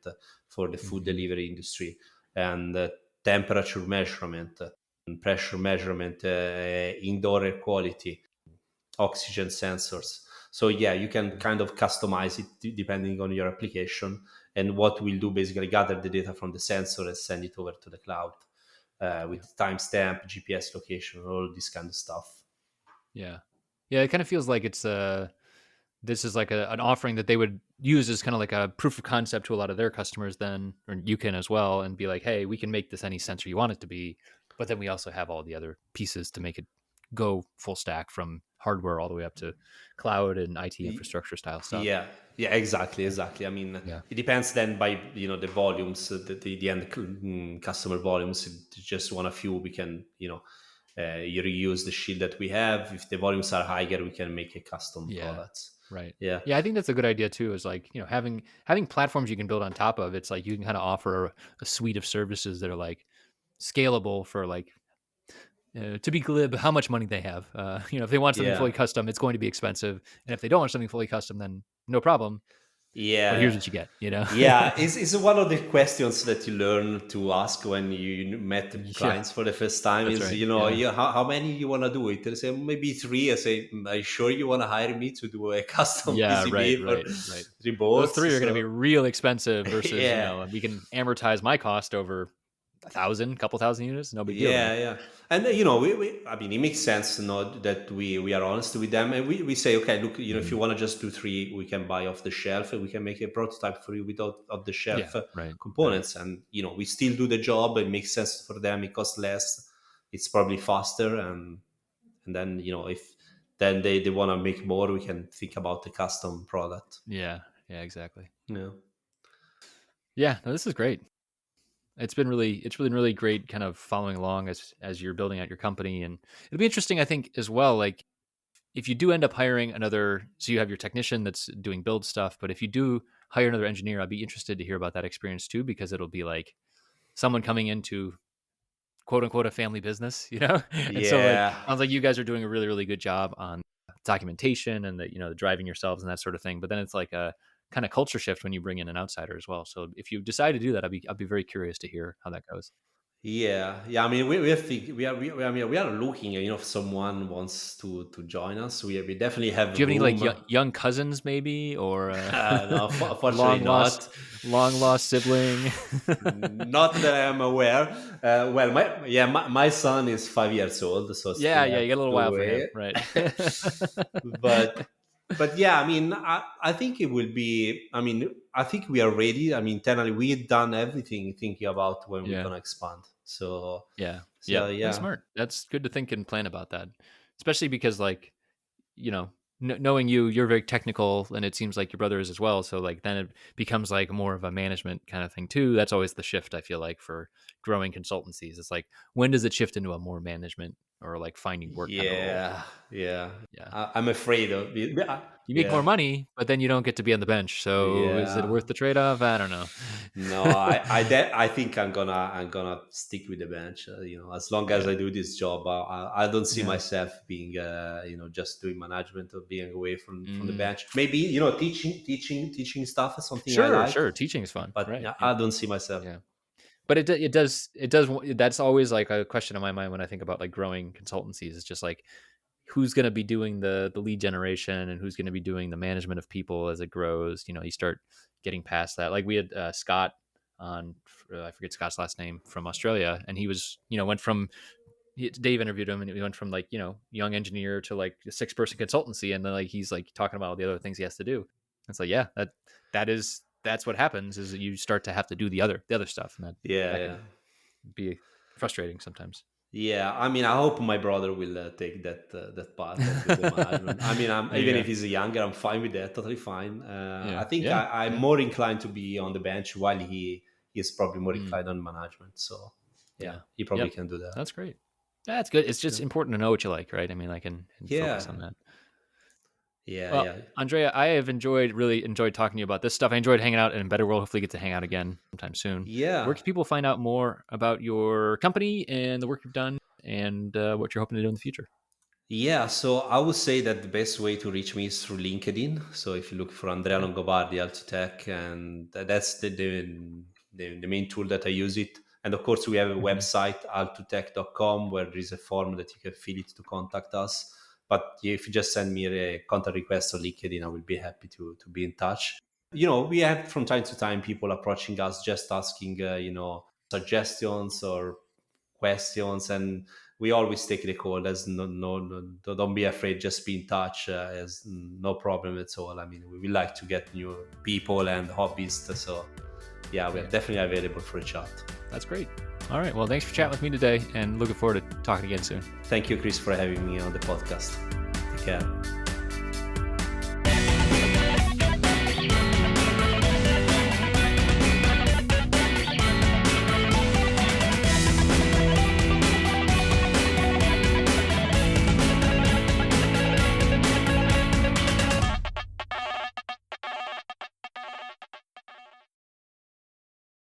for the food Hmm. delivery industry, and temperature measurement, and pressure measurement, indoor air quality, oxygen sensors. So yeah, you can kind of customize it depending on your application, and what we'll do basically gather the data from the sensor and send it over to the cloud with Yeah. timestamp, GPS location, all this kind of stuff. Yeah. Yeah. It kind of feels like it's this is like an offering that they would use as kind of like a proof of concept to a lot of their customers then, or you can as well, and be like, hey, we can make this any sensor you want it to be, but then we also have all the other pieces to make it go full stack from hardware all the way up to cloud and IT infrastructure style stuff. Yeah, yeah, exactly, Yeah. exactly. I mean, Yeah. it depends then by the volumes, the end customer volumes. If you just want a few, we can you reuse the shield that we have. If the volumes are higher, we can make a custom Yeah. products. Right. Yeah, Yeah, I think that's a good idea too. Is like, having platforms you can build on top of. It's like you can kind of offer a suite of services that are like scalable for like, to be glib, how much money they have. If they want something yeah. fully custom, it's going to be expensive, and if they don't want something fully custom, then no problem. But here's Yeah, what you get. You know. yeah. It's one of the questions that you learn to ask when you met Yeah, clients for the first time. that's Is right. Yeah, how many you want to do it? They say maybe three. I say, are you sure you want to hire me to do a custom yeah, right, PCB for right, right. three Those boards? three are going to be So real expensive versus, yeah, we can amortize my cost over 1,000, couple thousand units. No big deal there. yeah. And I mean, it makes sense, that we are honest with them, and we say, okay, look, if Hmm. you want to just do three, we can buy off the shelf, and we can make a prototype for you without off the Yeah, shelf right, right. components, and we still do the job. It makes sense for them. It costs less. It's probably faster, and then if then they want to make more, we can think about the custom product. Yeah, yeah, exactly. Yeah. Yeah, no, this is great. It's been really great kind of following along as you're building out your company, and it'll be interesting I think as well, like if you do end up hiring another, so you have your technician that's doing build stuff, but if you do hire another engineer, I'd be interested to hear about that experience too, because it'll be like someone coming into quote unquote a family business, and so like Yeah. sounds like you guys are doing a really really good job on documentation and the driving yourselves and that sort of thing, but then it's like a kind of culture shift when you bring in an outsider as well. So if you decide to do that, I'd be very curious to hear how that goes. Yeah, yeah. I mean, we think I mean, we are looking. If someone wants to join us, we definitely Do you have have any like room. young cousins maybe, or No, unfortunately long not. lost long lost sibling? Not that I am aware. Well, my son is 5 years old, so Yeah, still yeah, have you got a little while to for him, wait. right? but but yeah, I mean, I think it will be. I mean, I think we are ready. I mean, internally, we've done everything thinking about when we're Yeah, gonna expand. So yeah, so yep. That's yeah. smart. That's good to think and plan about that, especially because like, you know knowing you're very technical, and it seems like your brother is as well. So like then it becomes like more of a management kind of thing too. That's always the shift, I feel like, for growing consultancies. It's like, when does it shift into a more management or like finding work kind of role? Yeah, yeah. Yeah. I'm afraid of it. You make more Yeah, money, but then you don't get to be on the bench. So is it yeah. worth the trade-off? I don't know. No, I think I'm gonna stick with the bench. As long as Yeah. I do this job, I don't see Yeah. myself being, just doing management or being away from the Mm. bench. Maybe teaching stuff is something I Sure, like, sure. Teaching is fun, but right? yeah, Yeah. I don't see myself. Yeah. But it does that's always like a question in my mind when I think about like growing consultancies. It's just like, who's going to be doing the lead generation, and who's going to be doing the management of people as it grows. You start getting past that. Like we had Scott on, I forget Scott's last name, from Australia, and he was, went from, Dave interviewed him, and he went from like, young engineer to like a 6-person consultancy, and then like he's like talking about all the other things he has to do. It's like, yeah, that's what happens, is that you start to have to do the other stuff, and that Yeah, that yeah. can be frustrating sometimes. Yeah, I mean, I hope my brother will take that part of the management. I mean, There you even go. if he's younger, I'm fine with that. Totally fine. I Yeah, think yeah, I'm yeah. more inclined to be on the bench while he is probably more Mm, inclined on management. So yeah, yeah. he probably Yep. can do that. That's great. That's good. It's Yeah, just important to know what you like, right? I mean, like, and focus on yeah, that. yeah, Well, yeah. Andrea, I have really enjoyed talking to you about this stuff. I enjoyed hanging out in a better world. Hopefully get to hang out again sometime soon. Where Yeah. can people find out more about your company and the work you've done, and what you're hoping to do in the future? Yeah, so I would say that the best way to reach me is through LinkedIn. So if you look for Andrea Okay. Longobardi, Alto Tech, and that's the main tool that I use it. And of course, we have a Hmm. website, altotech.com, where there is a form that you can fill it to contact us. But if you just send me a contact request on LinkedIn, I will be happy to be in touch. We have from time to time people approaching us just asking, suggestions or questions, and we always take the call. There's no, don't be afraid, just be in touch. There's no problem at all. I mean, we like to get new people and hobbyists, so yeah, we're Yeah, definitely available for a chat. that's great. All right. Well, thanks for chatting with me today, and looking forward to talking again soon. Thank you, Chris, for having me on the podcast. Take care.